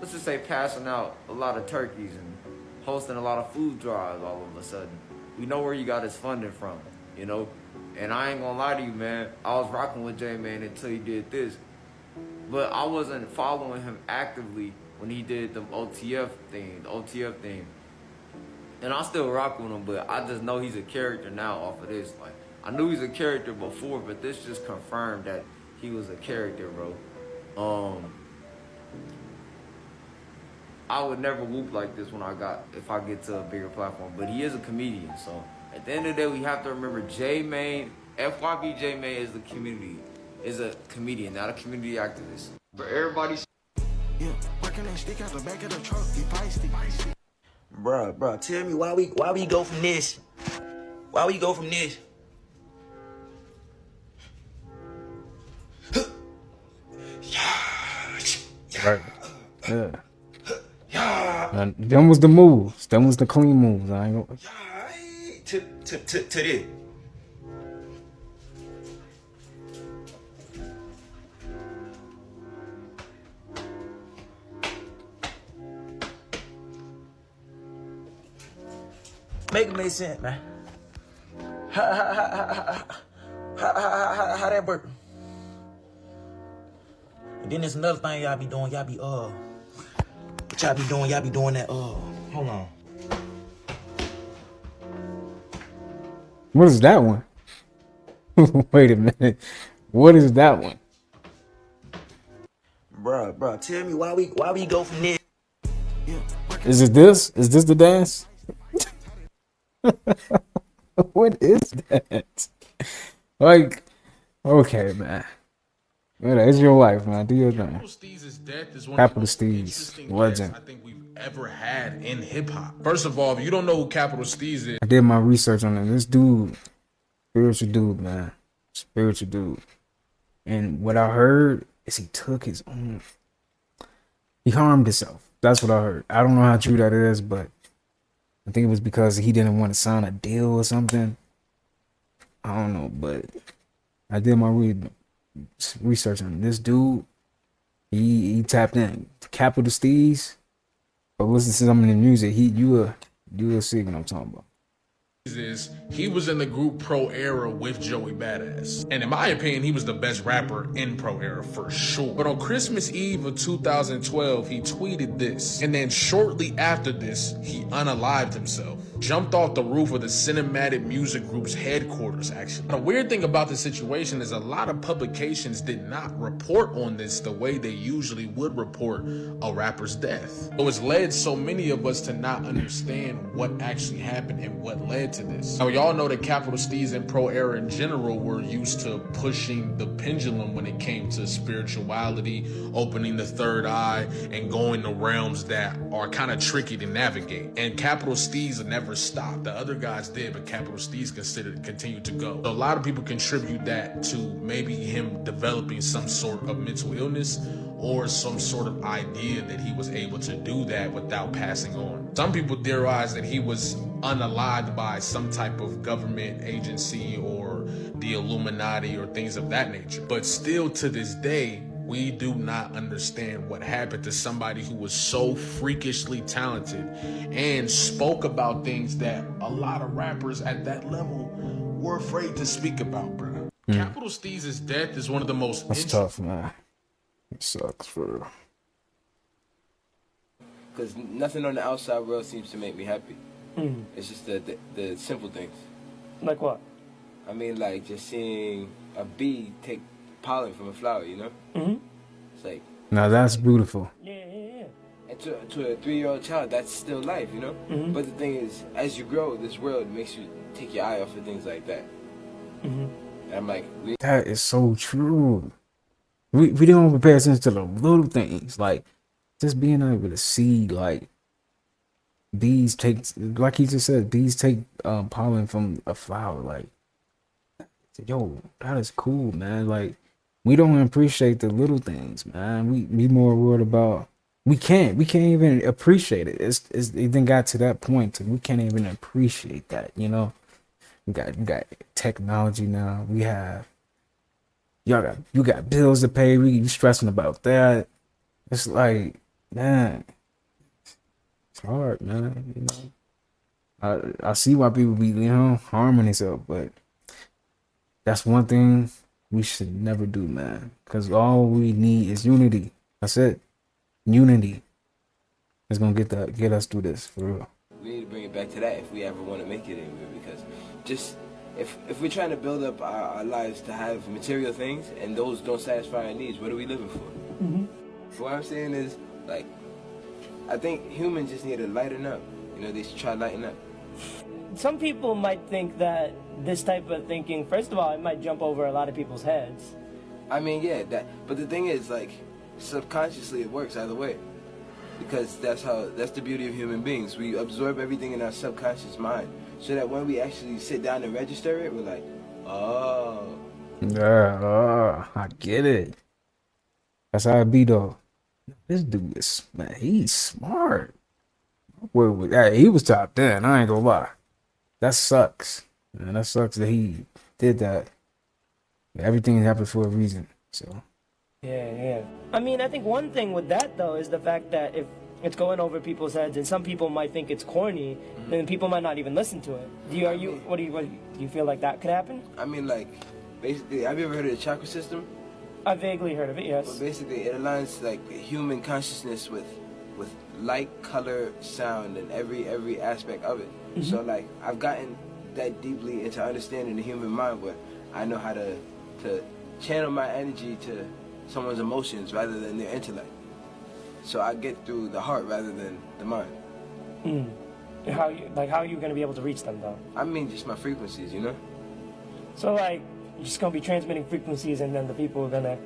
let's just say passing out a lot of turkeys and hosting a lot of food drives all of a sudden, we know where you got his funding from, you know? And I ain't gonna lie to you, man, I was rocking with J-Man until he did this. But I wasn't following him actively when he did the OTF thing. And I still rock with him, but I just know he's a character now off of this. Like, I knew he's a character before, but this just confirmed that he was a character, bro. I would never whoop like this if I get to a bigger platform, but he is a comedian, so at the end of the day, we have to remember J-Man, FYB J-Man is a comedian, not a community activist. But everybody... Yeah, working that stick out the back of the truck, be feisty. Bruh, tell me why we go from this? Why we go from this? Right. Yeah. And them was the moves. Them was the clean moves. I ain't gonna... To this. Make it make sense, man. How that work? And then there's another thing y'all be doing. Y'all be doing that. Hold on. What is that one? Wait a minute. What is that one? Bruh, tell me why we go from this. Is it this? Is this the dance? What is that? Like, okay, man. It's your life, man. Do your thing. Capital Steez's death is one Capital of the most Steez, interesting legend. deaths I think we've ever had in hip hop. First of all, if you don't know who Capital Steez is, I did my research on it. This dude, spiritual dude, man. Spiritual dude. And what I heard is he took his own. He harmed himself. That's what I heard. I don't know how true that is, but I think it was because he didn't want to sign a deal or something. I don't know, but I did my research on this dude. He tapped in. Capital Steez. But listen to some of the music. You will see what I'm talking about. is he was in the group Pro Era with Joey Badass. And in my opinion, he was the best rapper in Pro Era for sure. But on Christmas Eve of 2012, he tweeted this. And then shortly after this, he unalived himself. Jumped off the roof of the Cinematic Music Group's headquarters, actually. The weird thing about the situation is a lot of publications did not report on this the way they usually would report a rapper's death. So it's led so many of us to not understand what actually happened and what led to this. Now, y'all know that Capital Steez and Pro Era in general were used to pushing the pendulum when it came to spirituality, opening the third eye, and going to realms that are kind of tricky to navigate. And Capital Steez never stopped. The other guys did, but Capital Steez continued to go. So a lot of people contribute that to maybe him developing some sort of mental illness or some sort of idea that he was able to do that without passing on. Some people theorize that he was unalived by some type of government agency or the Illuminati or things of that nature. But still to this day, we do not understand what happened to somebody who was so freakishly talented and spoke about things that a lot of rappers at that level were afraid to speak about, bro. Capital Steez's death is one of the most... That's tough, man. It sucks for real. Because nothing on the outside world seems to make me happy. It's just the simple things. Like what? I mean, like just seeing a bee take pollen from a flower, you know? It's like... Now that's beautiful. Yeah. And to a 3-year-old child, that's still life, you know? But the thing is, as you grow, this world makes you take your eye off of things like that. And I'm like... That is so true. We don't even pay attention to the little things. Like, just being able to see, like, bees take, like he just said, bees take pollen from a flower. Like, yo, that is cool, man. Like, we don't appreciate the little things, man. We more worried about, we can't even appreciate it. It then got to that point we can't even appreciate that, you know? We got technology now. We have, you got bills to pay. We stressing about that. It's like, man, it's hard, man. You know, I see why people be, you know, harming themselves, but that's one thing we should never do, man. Because all we need is unity. That's it. Unity is gonna get us through this for real. We need to bring it back to that if we ever want to make it anywhere, because just if we're trying to build up our lives to have material things and those don't satisfy our needs, what are we living for? So what I'm saying is, like, I think humans just need to lighten up. You know, they should try lighten up. Some people might think that this type of thinking, first of all, it might jump over a lot of people's heads. I mean, yeah, but the thing is, like, subconsciously it works either way. Because that's the beauty of human beings. We absorb everything in our subconscious mind, so that when we actually sit down and register it, we're like, oh. Yeah, I get it. That's how it be, though. This dude is, man, he's smart. He was top 10, I ain't gonna lie. That sucks. Man, that sucks that he did that. Everything happened for a reason, so. Yeah. I mean, I think one thing with that, though, is the fact that if it's going over people's heads and some people might think it's corny, then people might not even listen to it. Do you feel like that could happen? I mean, like, basically, have you ever heard of the chakra system? I vaguely heard of it, yes. Well, basically, it aligns, like, human consciousness with light, color, sound, and every aspect of it. So, like, I've gotten that deeply into understanding the human mind where I know how to channel my energy to someone's emotions rather than their intellect. So I get through the heart rather than the mind. How are you gonna be able to reach them though? I mean, just my frequencies, you know? So like, you're just gonna be transmitting frequencies and then the people are gonna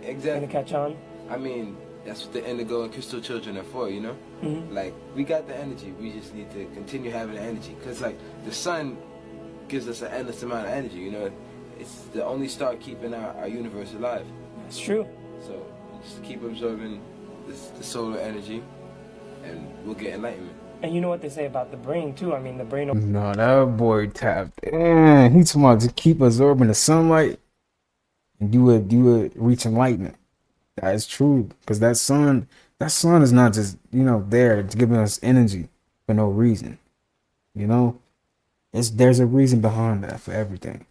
catch on? I mean, that's what the indigo and crystal children are for, you know? Like, we got the energy, we just need to continue having the energy. Cause like, the sun gives us an endless amount of energy, you know? It's the only star keeping our universe alive. It's true. So, just keep absorbing the solar energy and we'll get enlightenment. And you know what they say about the brain too. I mean, the brain. No, that boy tapped in. He talking about to keep absorbing the sunlight and you would reach enlightenment. That is true, because that sun is not just, you know, there. It's giving us energy for no reason. You know, there's a reason behind that for everything.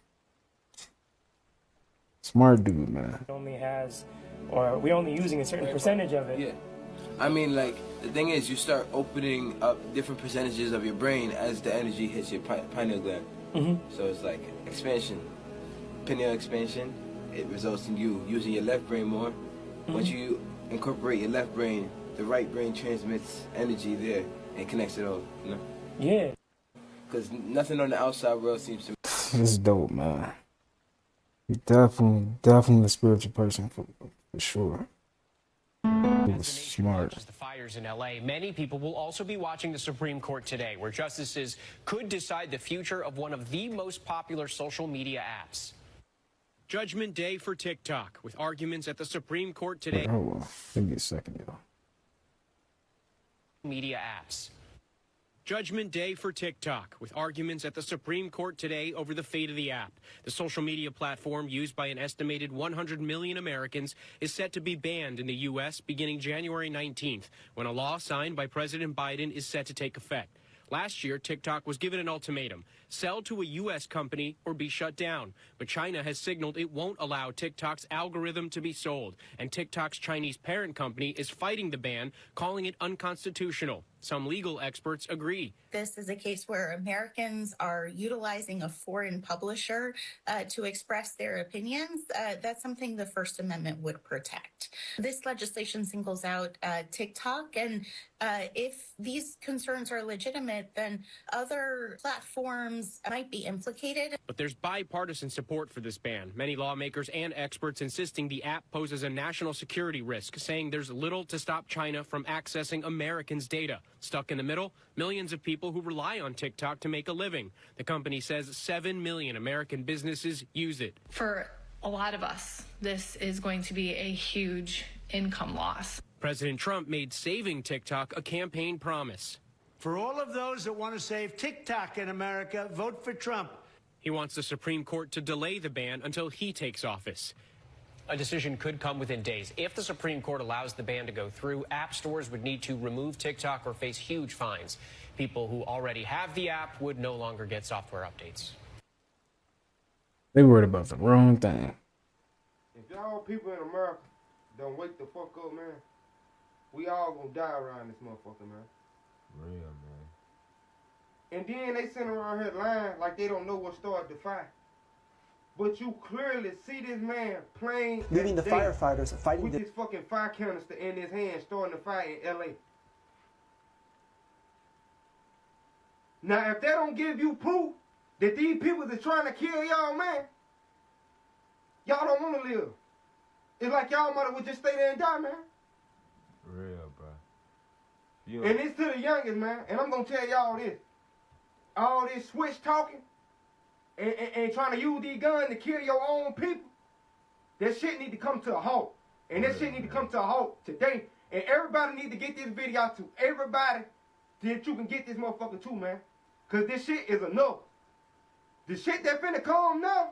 Smart dude, man. We're only using a certain percentage of it. Yeah. I mean, like, the thing is, you start opening up different percentages of your brain as the energy hits your pineal gland. So it's like expansion, pineal expansion. It results in you using your left brain more. Once you incorporate your left brain, the right brain transmits energy there and connects it all, you know? Yeah. Because nothing on the outside world seems to... This is dope, man. You're definitely a spiritual person for sure. Smart. The fires in LA. Many people will also be watching the Supreme Court today, where justices could decide the future of one of the most popular social media apps. Judgment Day for TikTok, with arguments at the Supreme Court today. Hold on. Give me a second, yo. Media apps. Judgment Day for TikTok, with arguments at the Supreme Court today over the fate of the app. The social media platform, used by an estimated 100 million Americans, is set to be banned in the U.S. beginning January 19th, when a law signed by President Biden is set to take effect. Last year, TikTok was given an ultimatum: sell to a U.S. company or be shut down. But China has signaled it won't allow TikTok's algorithm to be sold, and TikTok's Chinese parent company is fighting the ban, calling it unconstitutional. Some legal experts agree. This is a case where Americans are utilizing a foreign publisher to express their opinions. That's something the First Amendment would protect. This legislation singles out TikTok, and if these concerns are legitimate, then other platforms might be implicated. But there's bipartisan support for this ban. Many lawmakers and experts insisting the app poses a national security risk, saying there's little to stop China from accessing Americans' data. Stuck in the middle, millions of people who rely on TikTok to make a living. The company says 7 million American businesses use it. For a lot of us, this is going to be a huge income loss. President Trump made saving TikTok a campaign promise. For all of those that want to save TikTok in America, vote for Trump. He wants the Supreme Court to delay the ban until he takes office. A decision could come within days. If the Supreme Court allows the ban to go through, app stores would need to remove TikTok or face huge fines. People who already have the app would no longer get software updates. They worried about the wrong thing. If y'all people in America don't wake the fuck up, man, we all gonna die around this motherfucker, man. Real, man. And then they sitting around here lying like they don't know what started the fire. But you clearly see this man playing. Leaving the firefighters fighting with this fucking fire canister in his hand, starting the fire in LA. Now, if they don't give you proof that these people are trying to kill y'all, man, y'all don't want to live. It's like y'all might as well just stay there and die, man. Real, bro. And it's to the youngest, man. And I'm gonna tell y'all this: all this switch talking. And trying to use these guns to kill your own people, that shit need to come to a halt. And that shit need to come to a halt today. And everybody need to get this video out to everybody that you can get this motherfucker to, man. Because this shit is enough. The shit that finna come now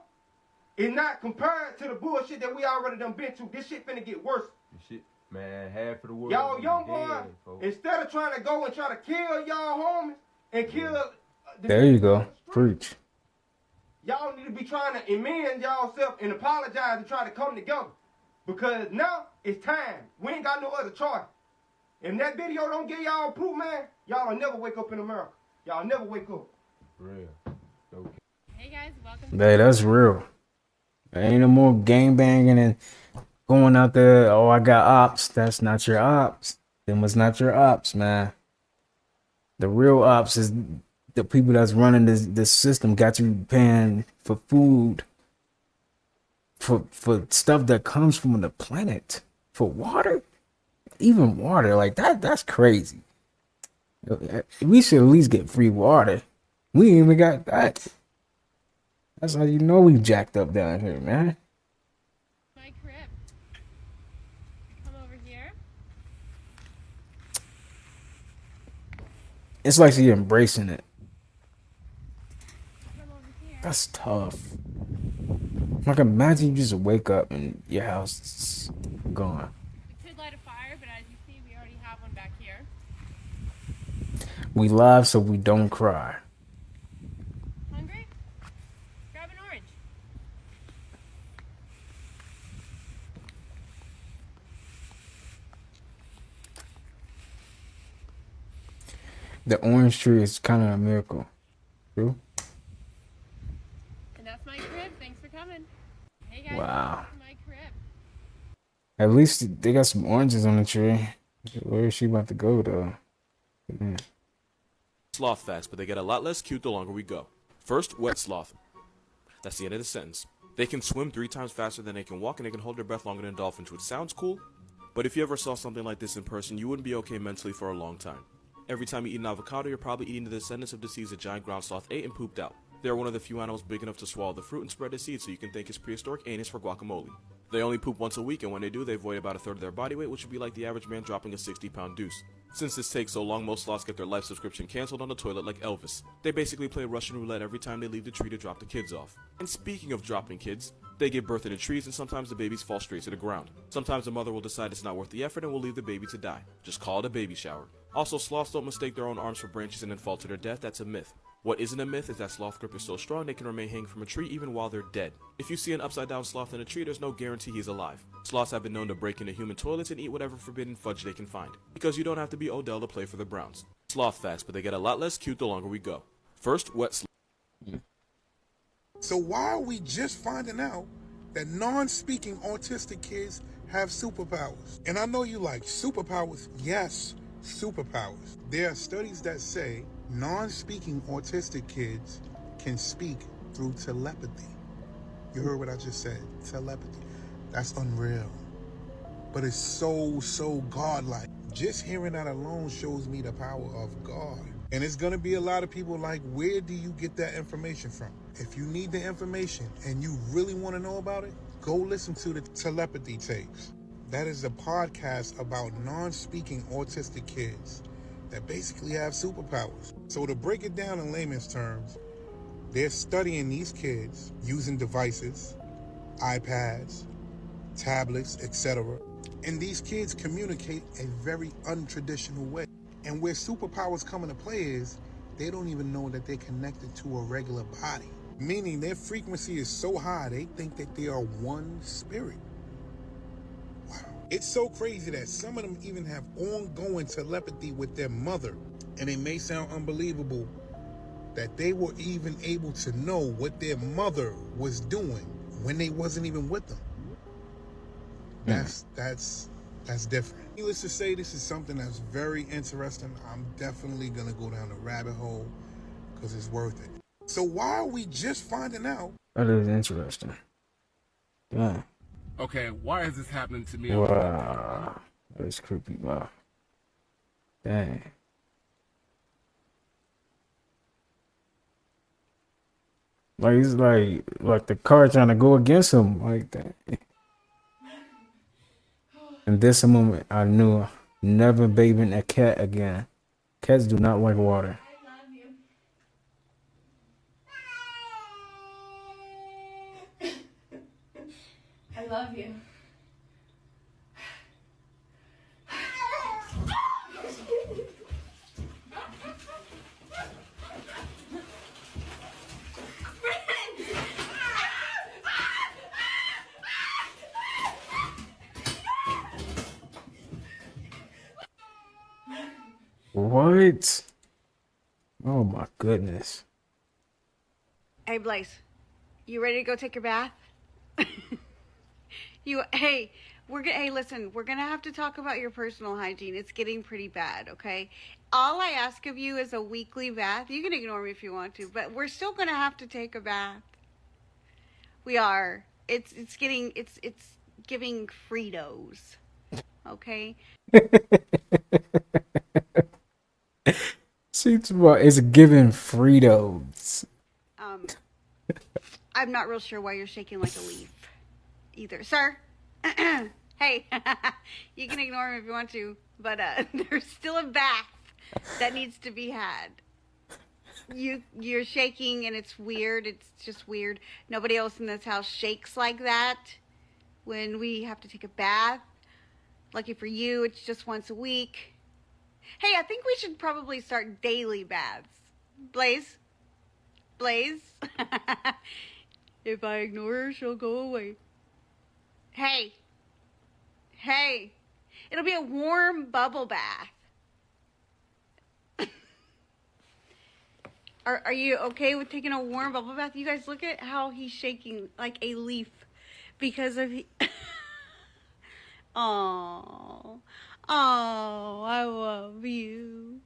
is not compared to the bullshit that we already done been to. This shit finna get worse. This shit, man, half of the world. Y'all young boys, instead of trying to go and try to kill y'all homies and kill... There you go. Preach. Y'all need to be trying to amend y'allself and apologize and try to come together. Because now it's time. We ain't got no other choice. If that video don't get y'all proof, man, y'all will never wake up in America. Y'all never wake up. Real. Okay. Hey guys, welcome. Hey, that's real. Ain't no more gang banging and going out there. Oh, I got ops. That's not your ops. Them was not your ops, man. The real ops is the people that's running this system. Got you paying for food, for stuff that comes from the planet, for water, even water like that. That's crazy. We should at least get free water. We ain't even got that. That's how you know we jacked up down here, man. My crib. Come over here. It's like she embracing it. That's tough. Like, imagine you just wake up and your house is gone. We could light a fire, but as you see, we already have one back here. We live so we don't cry. Hungry? Grab an orange. The orange tree is kind of a miracle. True? And that's my crib. Thanks for coming. Hey guys, Wow. welcome to my crib. At least they got some oranges on the tree. Where is she about to go, though? Man. Sloth facts, but they get a lot less cute the longer we go. First, wet sloth. That's the end of the sentence. They can swim 3 times faster than they can walk, and they can hold their breath longer than dolphins, which sounds cool. But if you ever saw something like this in person, you wouldn't be okay mentally for a long time. Every time you eat an avocado, you're probably eating the descendants of the seeds a giant ground sloth ate and pooped out. They are one of the few animals big enough to swallow the fruit and spread the seeds, so you can thank his prehistoric anus for guacamole. They only poop once a week, and when they do, they void about 1/3 of their body weight, which would be like the average man dropping a 60-pound deuce. Since this takes so long, most sloths get their life subscription canceled on the toilet like Elvis. They basically play Russian roulette every time they leave the tree to drop the kids off. And speaking of dropping kids, they give birth in the trees, and sometimes the babies fall straight to the ground. Sometimes the mother will decide it's not worth the effort and will leave the baby to die. Just call it a baby shower. Also, sloths don't mistake their own arms for branches and then fall to their death. That's a myth. What isn't a myth is that sloth grip is so strong they can remain hanging from a tree even while they're dead. If you see an upside down sloth in a tree, there's no guarantee he's alive. Sloths have been known to break into human toilets and eat whatever forbidden fudge they can find. Because you don't have to be Odell to play for the Browns. Sloth facts, but they get a lot less cute the longer we go. First, wet sloth. So why are we just finding out that non-speaking autistic kids have superpowers? And I know you like superpowers. Yes, superpowers. There are studies that say non-speaking autistic kids can speak through telepathy. You heard what I just said, telepathy. That's unreal. But it's so godlike. Just hearing that alone shows me the power of God. And it's gonna be a lot of people like, where do you get that information from? If you need the information and you really wanna know about it, go listen to the Telepathy tapes. That is a podcast about non-speaking autistic kids that basically have superpowers. So to break it down in layman's terms, they're studying these kids using devices, iPads, tablets, etc. And these kids communicate a very untraditional way. And where superpowers come into play is they don't even know that they're connected to a regular body. Meaning their frequency is so high, they think that they are one spirit. Wow. It's so crazy that some of them even have ongoing telepathy with their mother. And it may sound unbelievable that they were even able to know what their mother was doing when they wasn't even with them. That's different. Needless to say, this is something that's very interesting. I'm definitely gonna go down the rabbit hole because it's worth it. So why are we just finding out? That is interesting. Yeah. Okay, why is this happening to me? Wow. That is creepy, wow. Dang. Like it's like the car trying to go against him like that. In this moment, I knew never bathing a cat again. Cats do not like water. I love you. What? Oh my goodness. Hey, Blaze, you ready to go take your bath? Hey, hey, listen, we're gonna have to talk about your personal hygiene. It's getting pretty bad, okay? All I ask of you is a weekly bath. You can ignore me if you want to, but we're still gonna have to take a bath. We are. It's giving Fritos. Okay? It's giving Fritos. I'm not real sure why you're shaking like a leaf either. Sir? Hey, you can ignore him if you want to, but there's still a bath that needs to be had. You're shaking and it's weird. It's just weird. Nobody else in this house shakes like that when we have to take a bath. Lucky for you, it's just once a week. Hey, I think we should probably start daily baths. Blaze? If I ignore her, she'll go away. Hey, it'll be a warm bubble bath. Are you okay with taking a warm bubble bath? You guys, look at how he's shaking like a leaf because of Oh, I love you.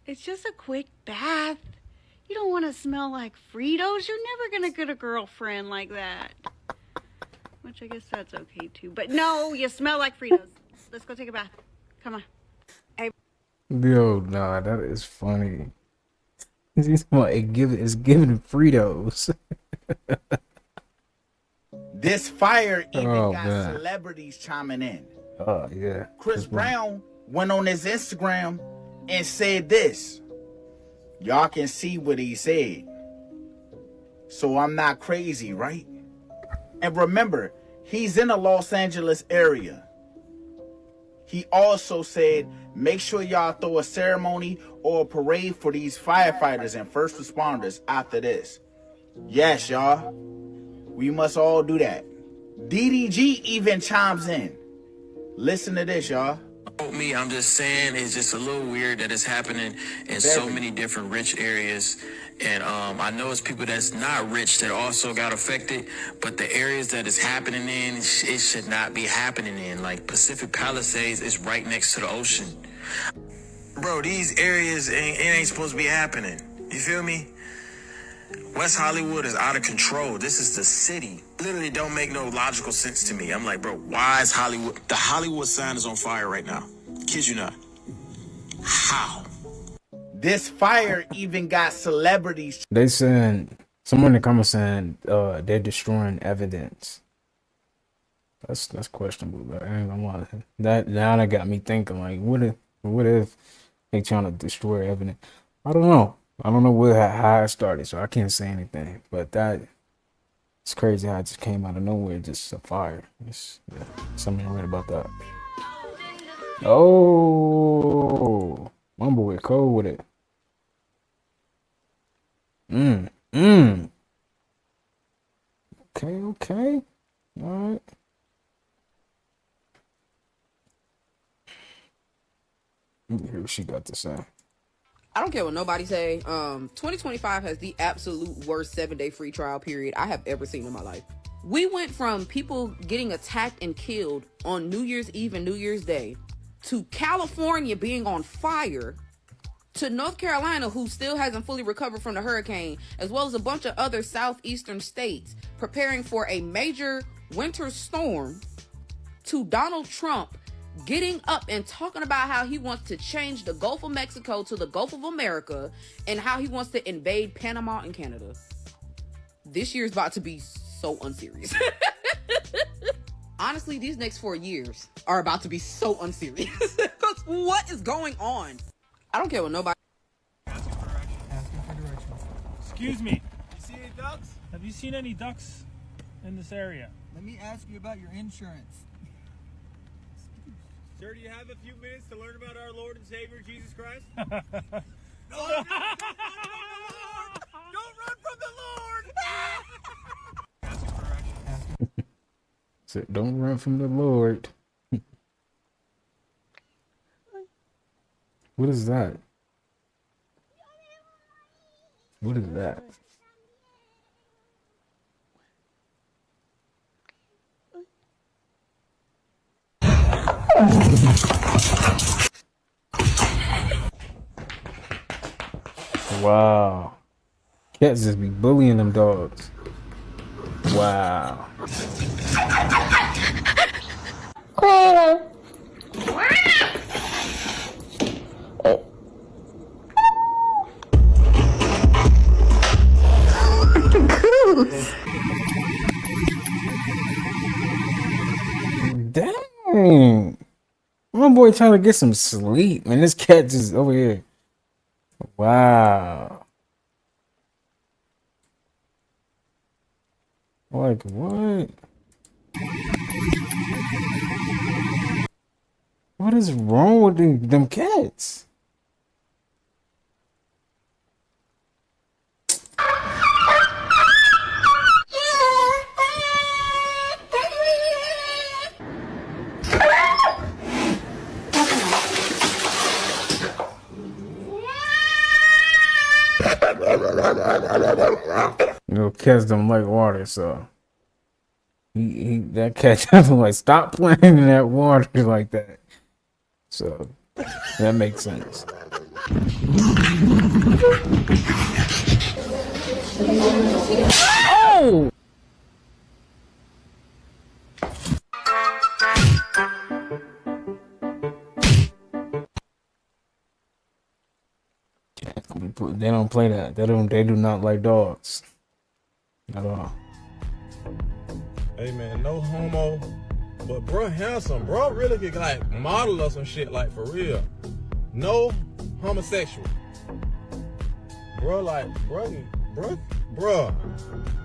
It's just a quick bath. You don't want to smell like Fritos. You're never going to get a girlfriend like that. Which I guess that's okay too. But no, you smell like Fritos. Let's go take a bath. Come on. Hey. Yo, nah, that is funny. It's giving Fritos. This fire even got man. celebrities chiming in. Oh, yeah. Chris Brown went on his Instagram and said this. Y'all can see what he said. So I'm not crazy, right? And remember, he's in the Los Angeles area. He also said, make sure y'all throw a ceremony or a parade for these firefighters and first responders after this. Yes, y'all. We must all do that. DDG even chimes in. Listen to this, y'all. Me, I'm just saying it's just a little weird that it's happening in so many different rich areas. And I know it's people that's not rich that also got affected, but the areas that it's happening in, it should not be happening in. Like Pacific Palisades is right next to the ocean. Bro, these areas, it ain't supposed to be happening. You feel me? West Hollywood is out of control. This is the city. Literally don't make no logical sense to me. I'm like, bro, why is Hollywood? The Hollywood sign is on fire right now. Kid you not. How? This fire even got celebrities. They saying, someone in the comments saying they're destroying evidence. That's questionable, but I ain't gonna lie. That got me thinking, like, what if they trying to destroy evidence? I don't know. I don't know how it started, so I can't say anything. But it's crazy how it just came out of nowhere, just a fire. Something read about that. Oh, Mumble with cold with it. Okay. All right. Let me hear what she got to say. I don't care what nobody say. 2025 has the absolute worst 7-day free trial period I have ever seen in my life. We went from people getting attacked and killed on New Year's Eve and New Year's Day to California being on fire to North Carolina, who still hasn't fully recovered from the hurricane, as well as a bunch of other southeastern states preparing for a major winter storm, to Donald Trump getting up and talking about how he wants to change the Gulf of Mexico to the Gulf of America and how he wants to invade Panama and Canada. This year's about to be so unserious. Honestly, these next 4 years are about to be so unserious. Because what is going on? I don't care what nobody... Asking for directions. Excuse me. You see any ducks? Have you seen any ducks in this area? Let me ask you about your insurance. Sir, do you have a few minutes to learn about our Lord and Savior, Jesus Christ? No, don't run from the Lord! Asking for directions. Said, don't run from the Lord. What is that? What is that? Wow. Cats just be bullying them dogs. Wow. Dang. My boy trying to get some sleep, man. This cat just over here. Wow. Like what? What is wrong with them cats? You know, cats don't like water, so that cat definitely like stop playing in that water like that. So that makes sense. Oh! They don't play that. They do not like dogs at all. Hey man, no homo, but bro handsome. Bro really could like model or some shit like for real. No homosexual. Bro like bro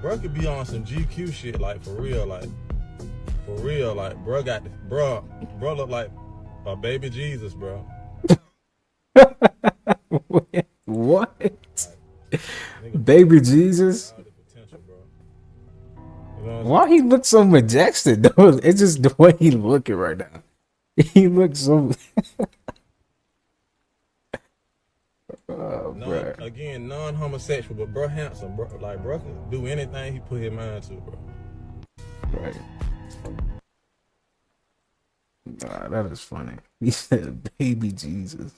could be on some GQ shit like for real like bro got the bro look like a baby Jesus, bro. What? Baby Jesus? Why he look so majestic though? It's just the way he looking right now. He looks so Again, non-homosexual, but bro handsome, bro. Like bro can do anything he put his mind to, bro. Right. Nah, that is funny. He said baby Jesus.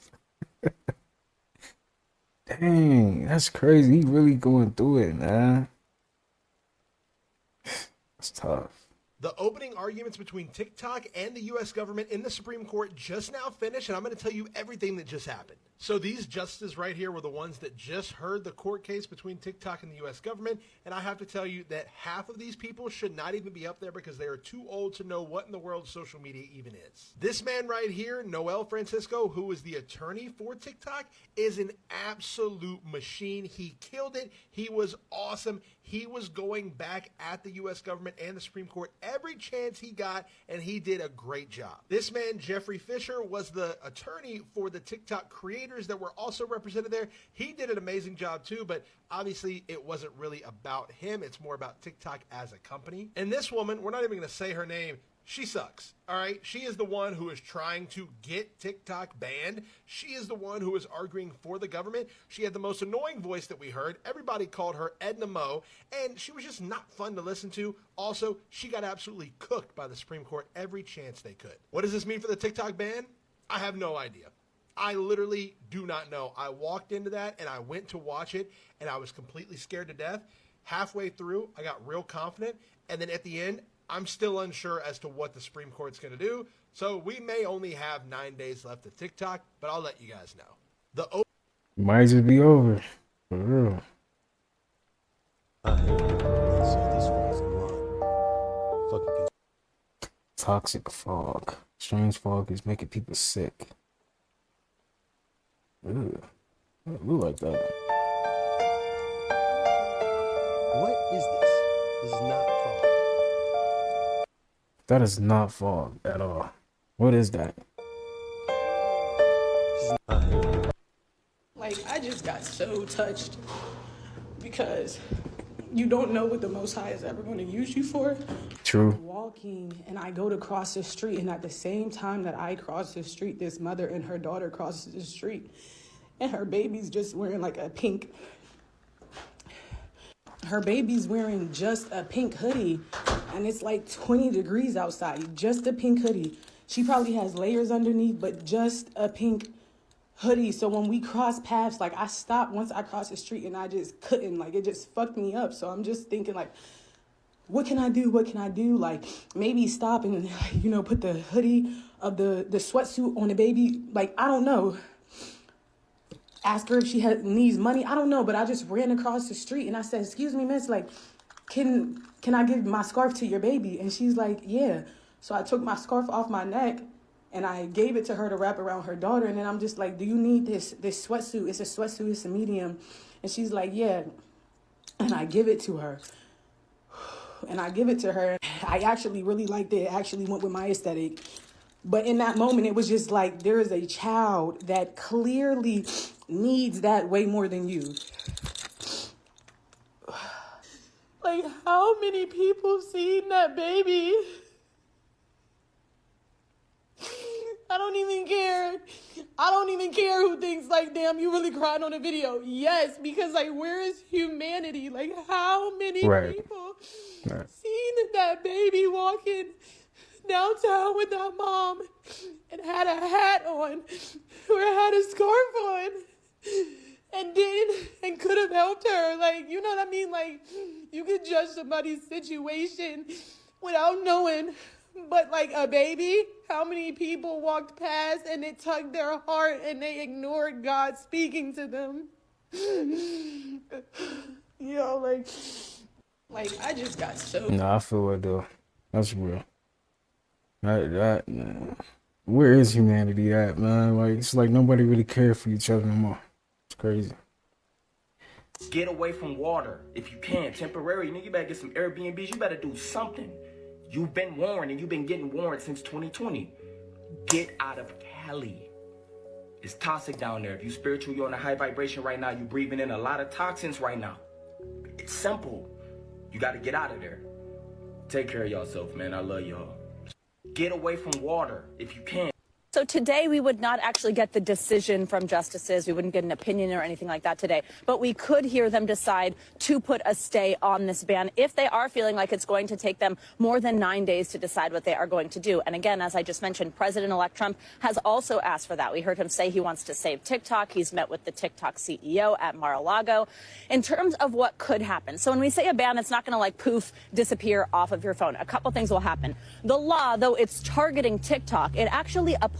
Dang, that's crazy. He really going through it, man. It's tough. The opening arguments between TikTok and the U.S. government in the Supreme Court just now finished, and I'm going to tell you everything that just happened. So these justices right here were the ones that just heard the court case between TikTok and the U.S. government, and I have to tell you that half of these people should not even be up there because they are too old to know what in the world social media even is. This man right here, Noel Francisco, who is the attorney for TikTok, is an absolute machine. He killed it. He was awesome. He was going back at the U.S. government and the Supreme Court every chance he got, and he did a great job. This man, Jeffrey Fisher, was the attorney for the TikTok creators that were also represented there. He did an amazing job too, but obviously it wasn't really about him. It's more about TikTok as a company. And this woman, we're not even going to say her name. She sucks, all right? She is the one who is trying to get TikTok banned. She is the one who is arguing for the government. She had the most annoying voice that we heard. Everybody called her Edna Moe, and she was just not fun to listen to. Also, she got absolutely cooked by the Supreme Court every chance they could. What does this mean for the TikTok ban? I have no idea. I literally do not know. I walked into that, and I went to watch it, and I was completely scared to death. Halfway through, I got real confident, and then at the end, I'm still unsure as to what the Supreme Court's going to do, so we may only have 9 days left of TikTok, but I'll let you guys know. Might just be over. For real. Toxic fog. Strange fog is making people sick. Ew. I don't look like that. What is this? This is not fog. That is not fog at all. What is that? Like, I just got so touched because you don't know what the Most High is ever going to use you for. True. I'm walking and I go to cross the street, and at the same time that I cross the street, this mother and her daughter crosses the street, and her baby's just wearing like a pink. Her baby's wearing just a pink hoodie, and it's like 20 degrees outside, just a pink hoodie. She probably has layers underneath, but just a pink hoodie. So when we cross paths, like I stopped once I crossed the street and I just couldn't, like it just fucked me up. So I'm just thinking like, what can I do? What can I do? Like maybe stop and, you know, put the hoodie of the sweatsuit on the baby. Like, I don't know. Ask her if she needs money. I don't know, but I just ran across the street and I said, excuse me, miss, like, can I give my scarf to your baby? And she's like, yeah. So I took my scarf off my neck and I gave it to her to wrap around her daughter. And then I'm just like, do you need this sweatsuit? It's a sweatsuit, it's a medium. And she's like, yeah. And I give it to her. And I give it to her. I actually really liked it. It actually went with my aesthetic. But in that moment, it was just like, there is a child that clearly needs that way more than you. Like, how many people seen that baby? I don't even care. I don't even care who thinks like, damn, you really cried on a video. Yes, because like, where is humanity? Like, how many people seen that baby walking downtown with that mom and had a hat on or had a scarf on and could have helped her? Like, you know what I mean? Like, you could judge somebody's situation without knowing. But like a baby, how many people walked past and it tugged their heart and they ignored God speaking to them? Yo, like I just got so. Nah, I feel it though. That's real. Where is humanity at, man? Like, it's like nobody really cares for each other no more. It's crazy. Get away from water if you can. Temporary, nigga, you better get some Airbnbs. You better do something. You've been warned, and you've been getting warned since 2020. Get out of Cali. It's toxic down there. If you spiritual, you're on a high vibration right now. You're breathing in a lot of toxins right now. It's simple. You got to get out of there. Take care of yourself, man. I love y'all. Get away from water if you can. So today we would not actually get the decision from justices. We wouldn't get an opinion or anything like that today. But we could hear them decide to put a stay on this ban if they are feeling like it's going to take them more than 9 days to decide what they are going to do. And again, as I just mentioned, President-elect Trump has also asked for that. We heard him say he wants to save TikTok. He's met with the TikTok CEO at Mar-a-Lago in terms of what could happen. So when we say a ban, it's not going to like poof, disappear off of your phone. A couple things will happen. The law, though it's targeting TikTok, it actually applies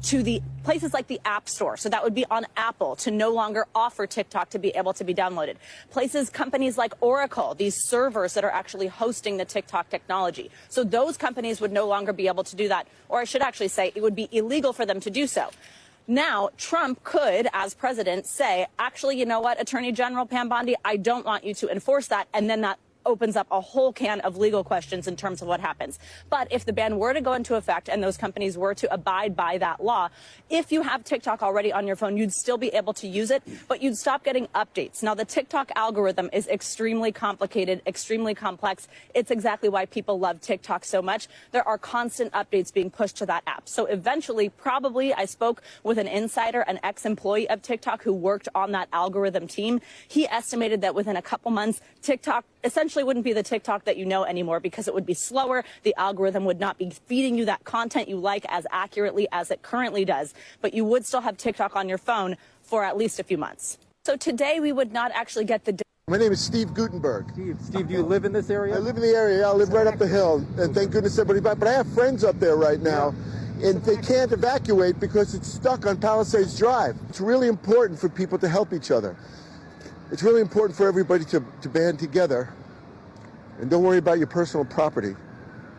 to the places like the App Store. So that would be on Apple to no longer offer TikTok to be able to be downloaded. Companies like Oracle, these servers that are actually hosting the TikTok technology. So those companies would no longer be able to do that. Or I should actually say it would be illegal for them to do so. Now, Trump could, as president, say, actually, you know what, Attorney General Pam Bondi, I don't want you to enforce that. And then that opens up a whole can of legal questions in terms of what happens. But if the ban were to go into effect and those companies were to abide by that law, if you have TikTok already on your phone, you'd still be able to use it, but you'd stop getting updates. Now, the TikTok algorithm is extremely complicated, extremely complex. It's exactly why people love TikTok so much. There are constant updates being pushed to that app. So eventually, probably, I spoke with an insider, an ex-employee of TikTok who worked on that algorithm team. He estimated that within a couple months, TikTok essentially wouldn't be the TikTok that you know anymore because it would be slower. The algorithm would not be feeding you that content you like as accurately as it currently does, but you would still have TikTok on your phone for at least a few months. So today we would not actually get the... My name is Steve Gutenberg. Steve, do you live in this area? I live in the area. Yeah, I live right up the hill, and thank goodness everybody back. But I have friends up there right now, and they can't evacuate because it's stuck on Palisades Drive. It's really important for people to help each other. It's really important for everybody to band together. And don't worry about your personal property.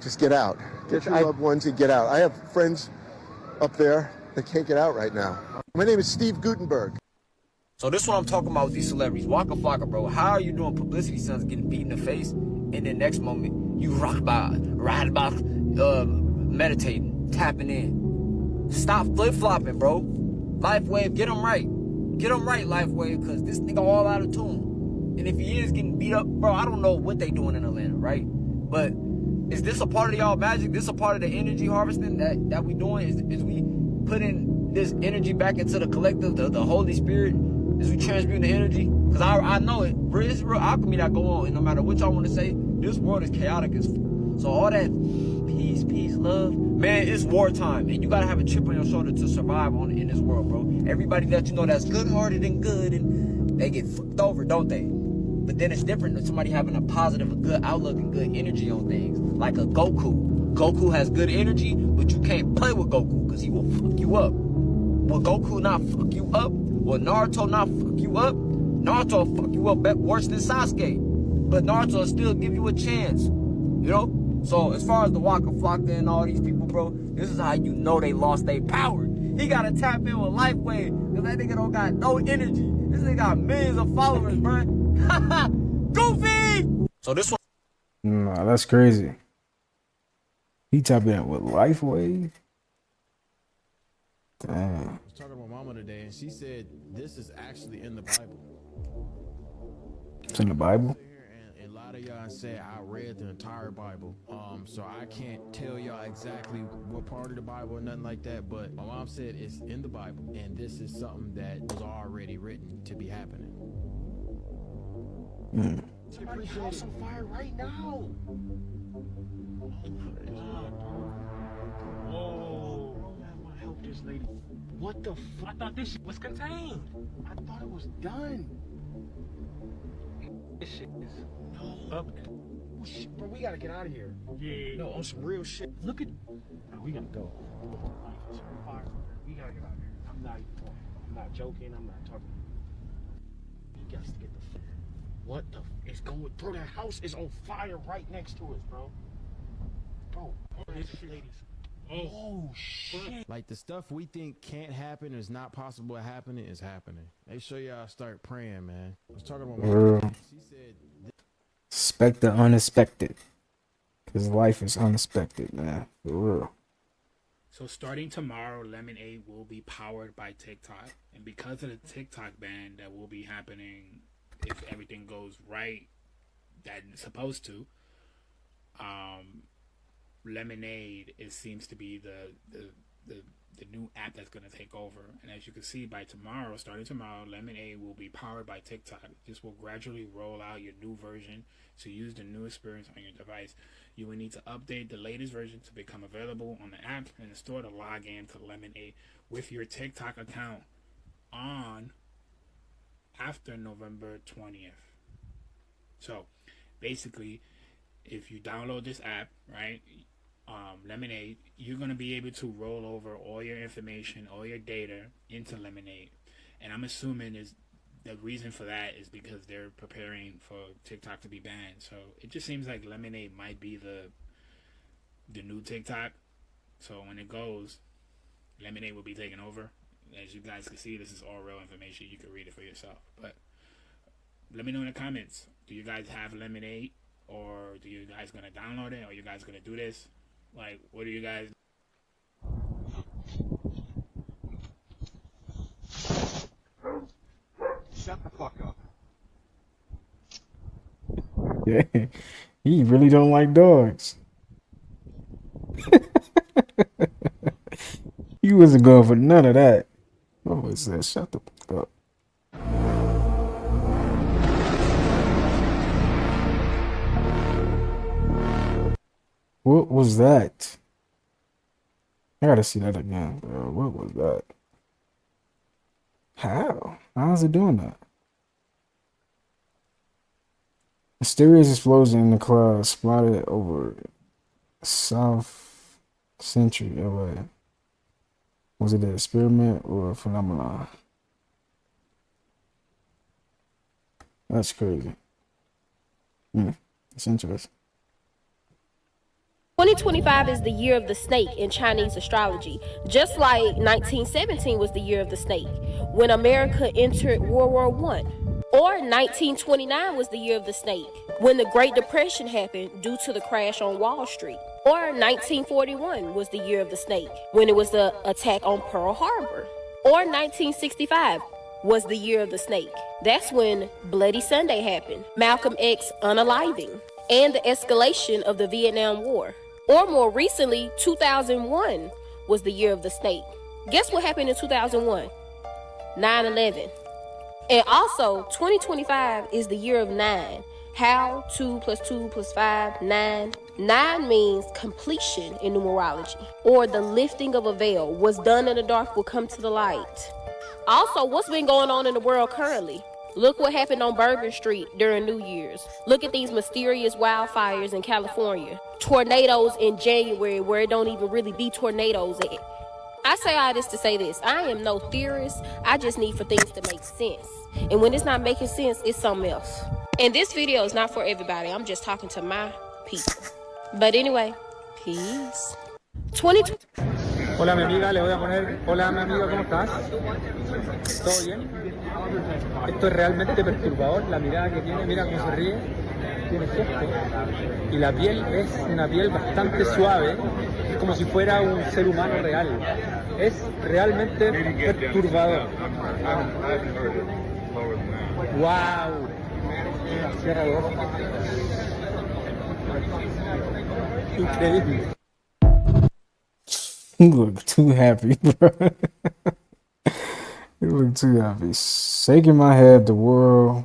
Just get out. Get your loved ones and get out. I have friends up there that can't get out right now. My name is Steve Gutenberg. So this is what I'm talking about with these celebrities. Waka Flocka, bro. How are you doing publicity stunts getting beat in the face, and then next moment you ride about meditating, tapping in. Stop flip-flopping, bro. Life Wave, get them right. Get them right, Life Wave, because this nigga all out of tune. And if he is getting beat up, bro, I don't know what they doing in Atlanta, right? But is this a part of y'all magic? This a part of the energy harvesting that we doing? Is we putting this energy back into the collective, the Holy Spirit? Is we transmuting the energy? Because I know it. It's real alchemy that go on. And no matter what y'all want to say, this world is chaotic as so all that peace, love. Man, it's wartime, and you gotta have a chip on your shoulder to survive in this world, bro. Everybody that you know that's good-hearted and good, and they get fucked over, don't they? But then it's different than somebody having a positive, a good outlook, and good energy on things. Like a Goku. Goku has good energy, but you can't play with Goku because he will fuck you up. Will Goku not fuck you up? Will Naruto not fuck you up? Naruto will fuck you up worse than Sasuke. But Naruto will still give you a chance. You know? So as far as the Waka Flocka and all these people, bro, this is how you know they lost their power. He gotta tap in with Life Wave, because that nigga don't got no energy. This nigga got millions of followers, bro. Goofy! So this one. Nah, that's crazy. He tapping in with Life Wave. Damn. I was talking to my mama today, and she said this is actually in the Bible. It's in the Bible? And a lot of y'all said I read the entire Bible. So I can't tell y'all exactly what part of the Bible or nothing like that, but my mom said it's in the Bible, and this is something that was already written to be happening. Somebody's house on fire right now. Whoa. I'm gonna help this lady. What the fuck? I thought this shit was contained. I thought it was done. This shit is up. Oh shit, bro, we gotta get out of here. Yeah. No, on some real shit. Look at. Bro, we gotta go. Fire. We gotta get out of here. I'm not joking. I'm not talking. We got to get the. What the? It's going. Bro, that house is on fire right next to us, bro. Bro, this ladies. Oh shit. Like the stuff we think can't happen is not possible happening is happening. Make sure y'all start praying, man. I was talking about my mom. She said Expect the unexpected. Because life is unexpected, man. For real. So starting tomorrow, Lemonade will be powered by TikTok. And because of the TikTok ban that will be happening, if everything goes right, that it's supposed to, Lemonade seems to be the new app that's going to take over. And as you can see, by tomorrow, starting tomorrow, Lemonade will be powered by TikTok. This will gradually roll out your new version to use the new experience on your device. You will need to update the latest version to become available on the app and in store to log in to Lemonade with your TikTok account on after November 20th. So basically, if you download this app, right, Lemonade, you're going to be able to roll over all your information, all your data into Lemonade. And I'm assuming the reason for that is because they're preparing for TikTok to be banned. So it just seems like Lemonade might be the new TikTok. So when it goes, Lemonade will be taking over. As you guys can see, this is all real information. You can read it for yourself. But let me know in the comments. Do you guys have Lemonade? Or do you guys going to download it? Or are you guys going to do this? Like, what do you guys... Shut the fuck up. Yeah, he really don't like dogs. He wasn't going for none of that. What was that? Shut the fuck up. What was that? I gotta see that again, bro. What was that? How? How is it doing that? Mysterious explosion in the clouds spotted over South Century LA. Was it an experiment or a phenomenon? That's crazy. It's interesting. 2025 is the year of the snake in Chinese astrology, just like 1917 was the year of the snake, when America entered World War I. Or 1929 was the year of the snake, when the Great Depression happened due to the crash on Wall Street. Or 1941 was the year of the snake, when it was the attack on Pearl Harbor. Or 1965 was the year of the snake. That's when Bloody Sunday happened, Malcolm X unaliving, and the escalation of the Vietnam War. Or more recently, 2001 was the year of the snake. Guess what happened in 2001? 9/11. And also, 2025 is the year of 9, How 2 + 2 + 5, 9. 9 means completion in numerology, or the lifting of a veil. What's done in the dark will come to the light. Also, what's been going on in the world currently? Look what happened on Bourbon Street during New Year's. Look at these mysterious wildfires in California. Tornadoes in January where it don't even really be tornadoes at. I say all this to say this. I am no theorist. I just need for things to make sense. And when it's not making sense, it's something else. And this video is not for everybody. I'm just talking to my people. But anyway, peace. 2020. Hola mi amiga, le voy a poner, hola mi amiga, ¿cómo estás? ¿Todo bien? Esto es realmente perturbador, la mirada que tiene, mira cómo se ríe, tiene gesto. Y la piel es una piel bastante suave, es como si fuera un ser humano real. Es realmente perturbador. ¡Wow! Cierra los ojos. Increíble. You look too happy, bro. You look too happy. Shaking my head, the world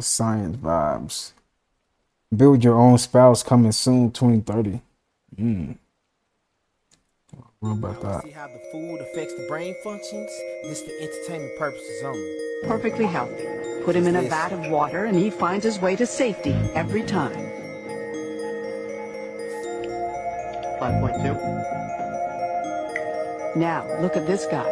science vibes. Build your own spouse coming soon, 2030. What about that? See how the food affects the brain functions? This for entertainment purposes only. Perfectly healthy. Put him in a vat of water and he finds his way to safety every time. 5.2. Now, look at this guy.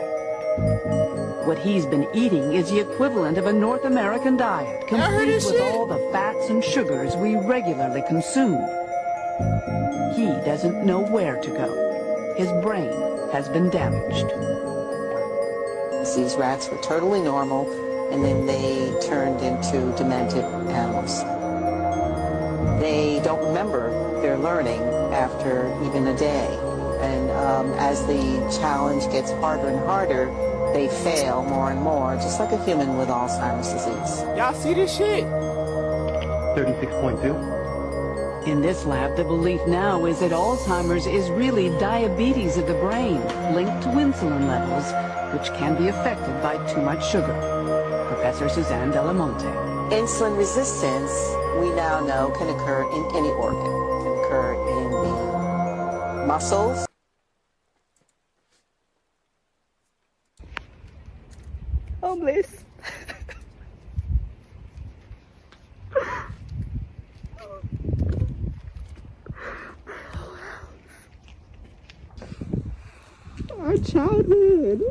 What he's been eating is the equivalent of a North American diet, complete with all the fats and sugars we regularly consume. He doesn't know where to go. His brain has been damaged. These rats were totally normal, and then they turned into demented animals. They don't remember their learning after even a day. And as the challenge gets harder and harder, they fail more and more, just like a human with Alzheimer's disease. Y'all see this shit? 36.2. In this lab, the belief now is that Alzheimer's is really diabetes of the brain, linked to insulin levels, which can be affected by too much sugar. Professor Suzanne Delamonte. Insulin resistance, we now know, can occur in any organ. It can occur in the muscles. Homeless. Our childhood.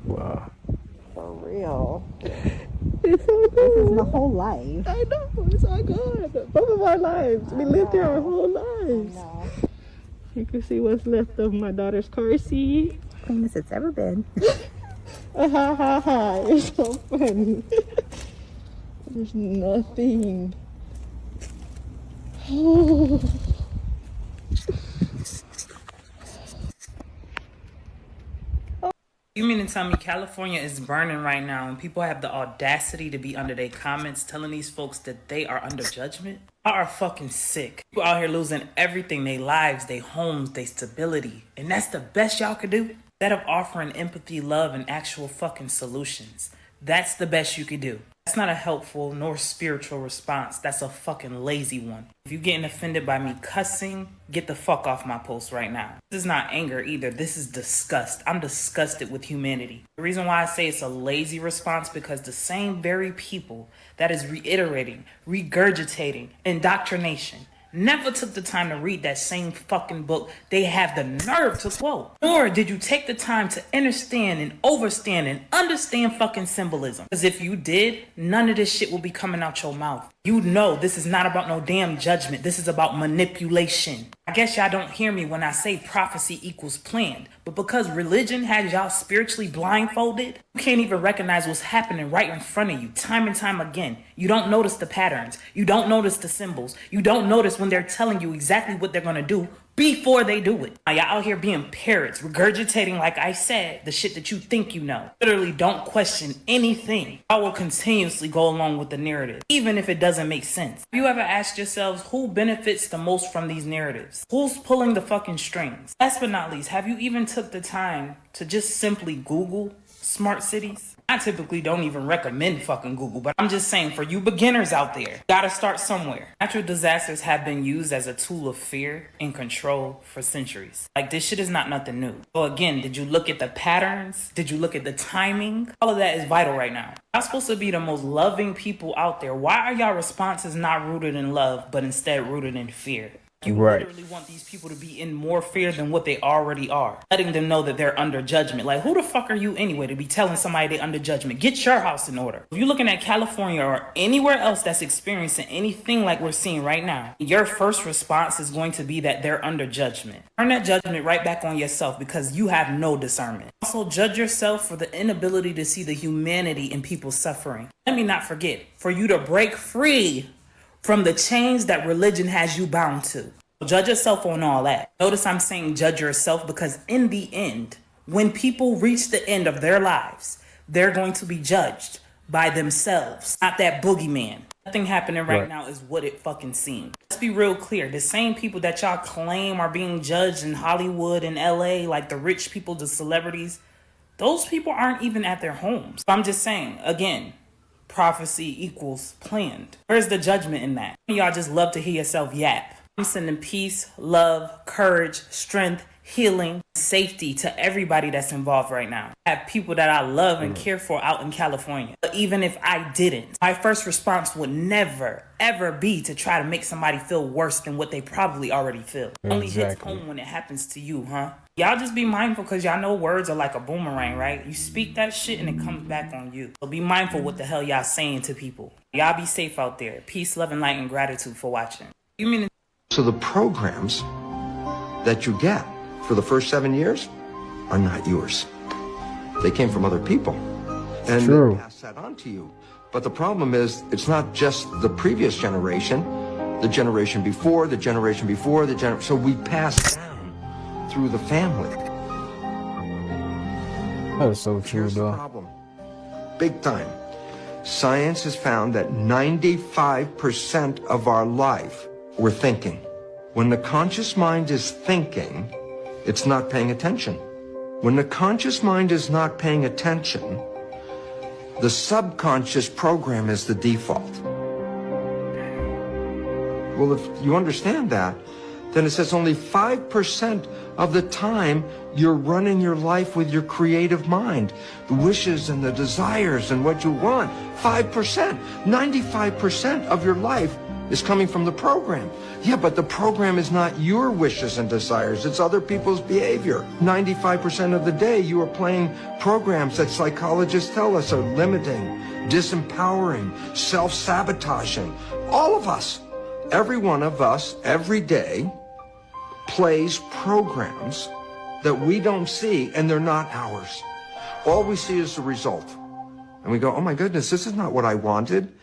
Wow. For real. It's so good. This is my whole life. I know, it's all good. Both of our lives. We lived here our whole lives. You can see what's left of my daughter's car seat. Cleanest it's ever been. Ha ha ha. It's so funny. There's nothing. Oh. You mean to tell me California is burning right now and people have the audacity to be under their comments telling these folks that they are under judgment? Y'all are fucking sick. People out here losing everything, their lives, their homes, their stability. And that's the best y'all could do? Instead of offering empathy, love, and actual fucking solutions. That's the best you could do. That's not a helpful nor spiritual response. That's a fucking lazy one. If you're getting offended by me cussing, get the fuck off my post right now. This is not anger either. This is disgust. I'm disgusted with humanity. The reason why I say it's a lazy response because the same very people that is reiterating, regurgitating, indoctrination never took the time to read that same fucking book they have the nerve to quote. Nor did you take the time to understand and overstand and understand fucking symbolism. Because if you did, none of this shit will be coming out your mouth. You know this is not about no damn judgment. This is about manipulation. I guess y'all don't hear me when I say prophecy equals planned. But because religion has y'all spiritually blindfolded, you can't even recognize what's happening right in front of you time and time again. You don't notice the patterns. You don't notice the symbols. You don't notice when they're telling you exactly what they're gonna do before they do it. Now, y'all out here being parrots, regurgitating, like I said, the shit that you think you know. Literally don't question anything. I will continuously go along with the narrative, even if it doesn't make sense. Have you ever asked yourselves who benefits the most from these narratives? Who's pulling the fucking strings? Last but not least, have you even took the time to just simply Google smart cities? I typically don't even recommend fucking Google, but I'm just saying for you beginners out there, gotta start somewhere. Natural disasters have been used as a tool of fear and control for centuries. Like, this shit is not nothing new. So again, did you look at the patterns? Did you look at the timing? All of that is vital right now. Y'all supposed to be the most loving people out there. Why are y'all responses not rooted in love, but instead rooted in fear? You literally want these people to be in more fear than what they already are. Letting them know that they're under judgment. Like, who the fuck are you anyway to be telling somebody they're under judgment? Get your house in order. If you're looking at California or anywhere else that's experiencing anything like we're seeing right now, your first response is going to be that they're under judgment. Turn that judgment right back on yourself because you have no discernment. Also, judge yourself for the inability to see the humanity in people's suffering. Let me not forget, for you to break free from the chains that religion has you bound to. Judge yourself on all that. Notice I'm saying judge yourself because in the end, when people reach the end of their lives, they're going to be judged by themselves, not that boogeyman. Nothing happening right now is what it fucking seems. Let's be real clear. The same people that y'all claim are being judged in Hollywood and LA, like the rich people, the celebrities, those people aren't even at their homes. I'm just saying, again, prophecy equals planned. Where's the judgment in that? Y'all just love to hear yourself yap. I'm sending peace, love, courage, strength, healing, safety to everybody that's involved right now. I have people that I love and care for out in California. But even if I didn't, my first response would never, ever be to try to make somebody feel worse than what they probably already feel. It only hits home when it happens to you, huh? Y'all just be mindful because y'all know words are like a boomerang, right? You speak that shit and it comes back on you. So be mindful what the hell y'all saying to people. Y'all be safe out there. Peace, love, and light, and gratitude for watching. You mean? So the programs that you get for the first 7 years are not yours. They came from other people. And they pass that on to you. But the problem is, it's not just the previous generation, the generation before, the generation before, so we pass down through the family. That is so true, though. The problem. Big time. Science has found that 95% of our life we're thinking. When the conscious mind is thinking, it's not paying attention. When the conscious mind is not paying attention, the subconscious program is the default. Well, if you understand that, then it says only 5% of the time you're running your life with your creative mind, the wishes and the desires and what you want. 5%, 95% of your life is coming from the program. Yeah, but the program is not your wishes and desires. It's other people's behavior. 95% of the day you are playing programs that psychologists tell us are limiting, disempowering, self-sabotaging. All of us, every one of us, every day, plays programs that we don't see and they're not ours. All we see is the result. And we go, oh my goodness, this is not what I wanted.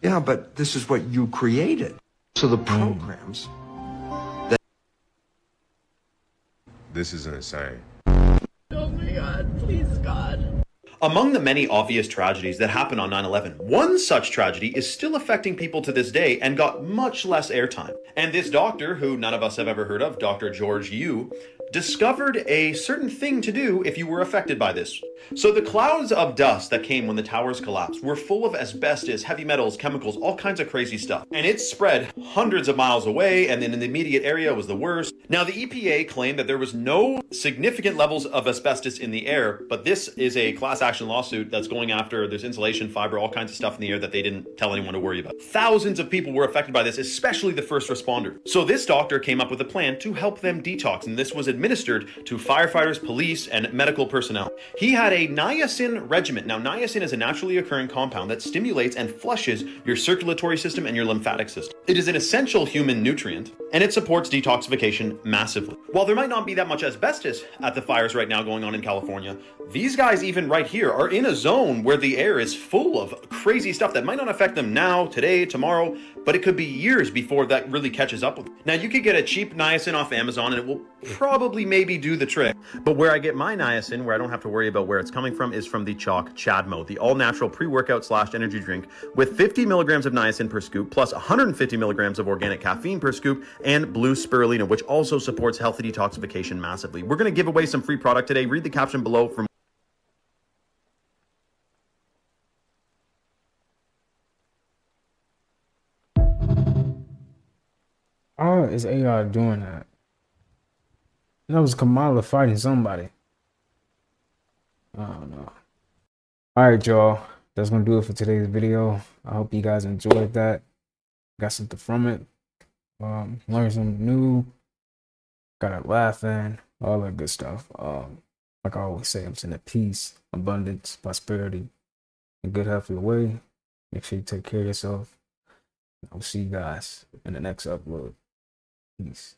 Yeah, but this is what you created. So the programs that... This is insane. Oh my God, please God. Among the many obvious tragedies that happened on 9/11, one such tragedy is still affecting people to this day and got much less airtime. And this doctor, who none of us have ever heard of, Dr. George Yu, discovered a certain thing to do if you were affected by this. So the clouds of dust that came when the towers collapsed were full of asbestos, heavy metals, chemicals, all kinds of crazy stuff. And it spread hundreds of miles away, and then in the immediate area was the worst. Now the EPA claimed that there was no significant levels of asbestos in the air, but this is a class action lawsuit that's going after, there's insulation, fiber, all kinds of stuff in the air that they didn't tell anyone to worry about. Thousands of people were affected by this, especially the first responders. So this doctor came up with a plan to help them detox, and this was administered to firefighters, police, and medical personnel. He had a niacin regimen. Now, niacin is a naturally occurring compound that stimulates and flushes your circulatory system and your lymphatic system. It is an essential human nutrient, and it supports detoxification massively. While there might not be that much asbestos at the fires right now going on in California, these guys, even right here, are in a zone where the air is full of crazy stuff that might not affect them now, today, tomorrow, but it could be years before that really catches up with them. Now, you could get a cheap niacin off Amazon, and it will probably maybe do the trick. But where I get my niacin, where I don't have to worry about where it's coming from, is from the Chalk Chadmo, the all-natural pre-workout / energy drink with 50 milligrams of niacin per scoop, plus 150 milligrams of organic caffeine per scoop, and blue spirulina, which also supports healthy detoxification massively. We're going to give away some free product today. Read the caption below for is AI doing that? And that was Kamala fighting somebody. I don't know. All right, y'all. That's gonna do it for today's video. I hope you guys enjoyed that. Got something from it. Learned something new. Got it laughing. All that good stuff. Like I always say, I'm sending peace, abundance, prosperity, and good health your way. Make sure you take care of yourself. I'll see you guys in the next upload. Peace.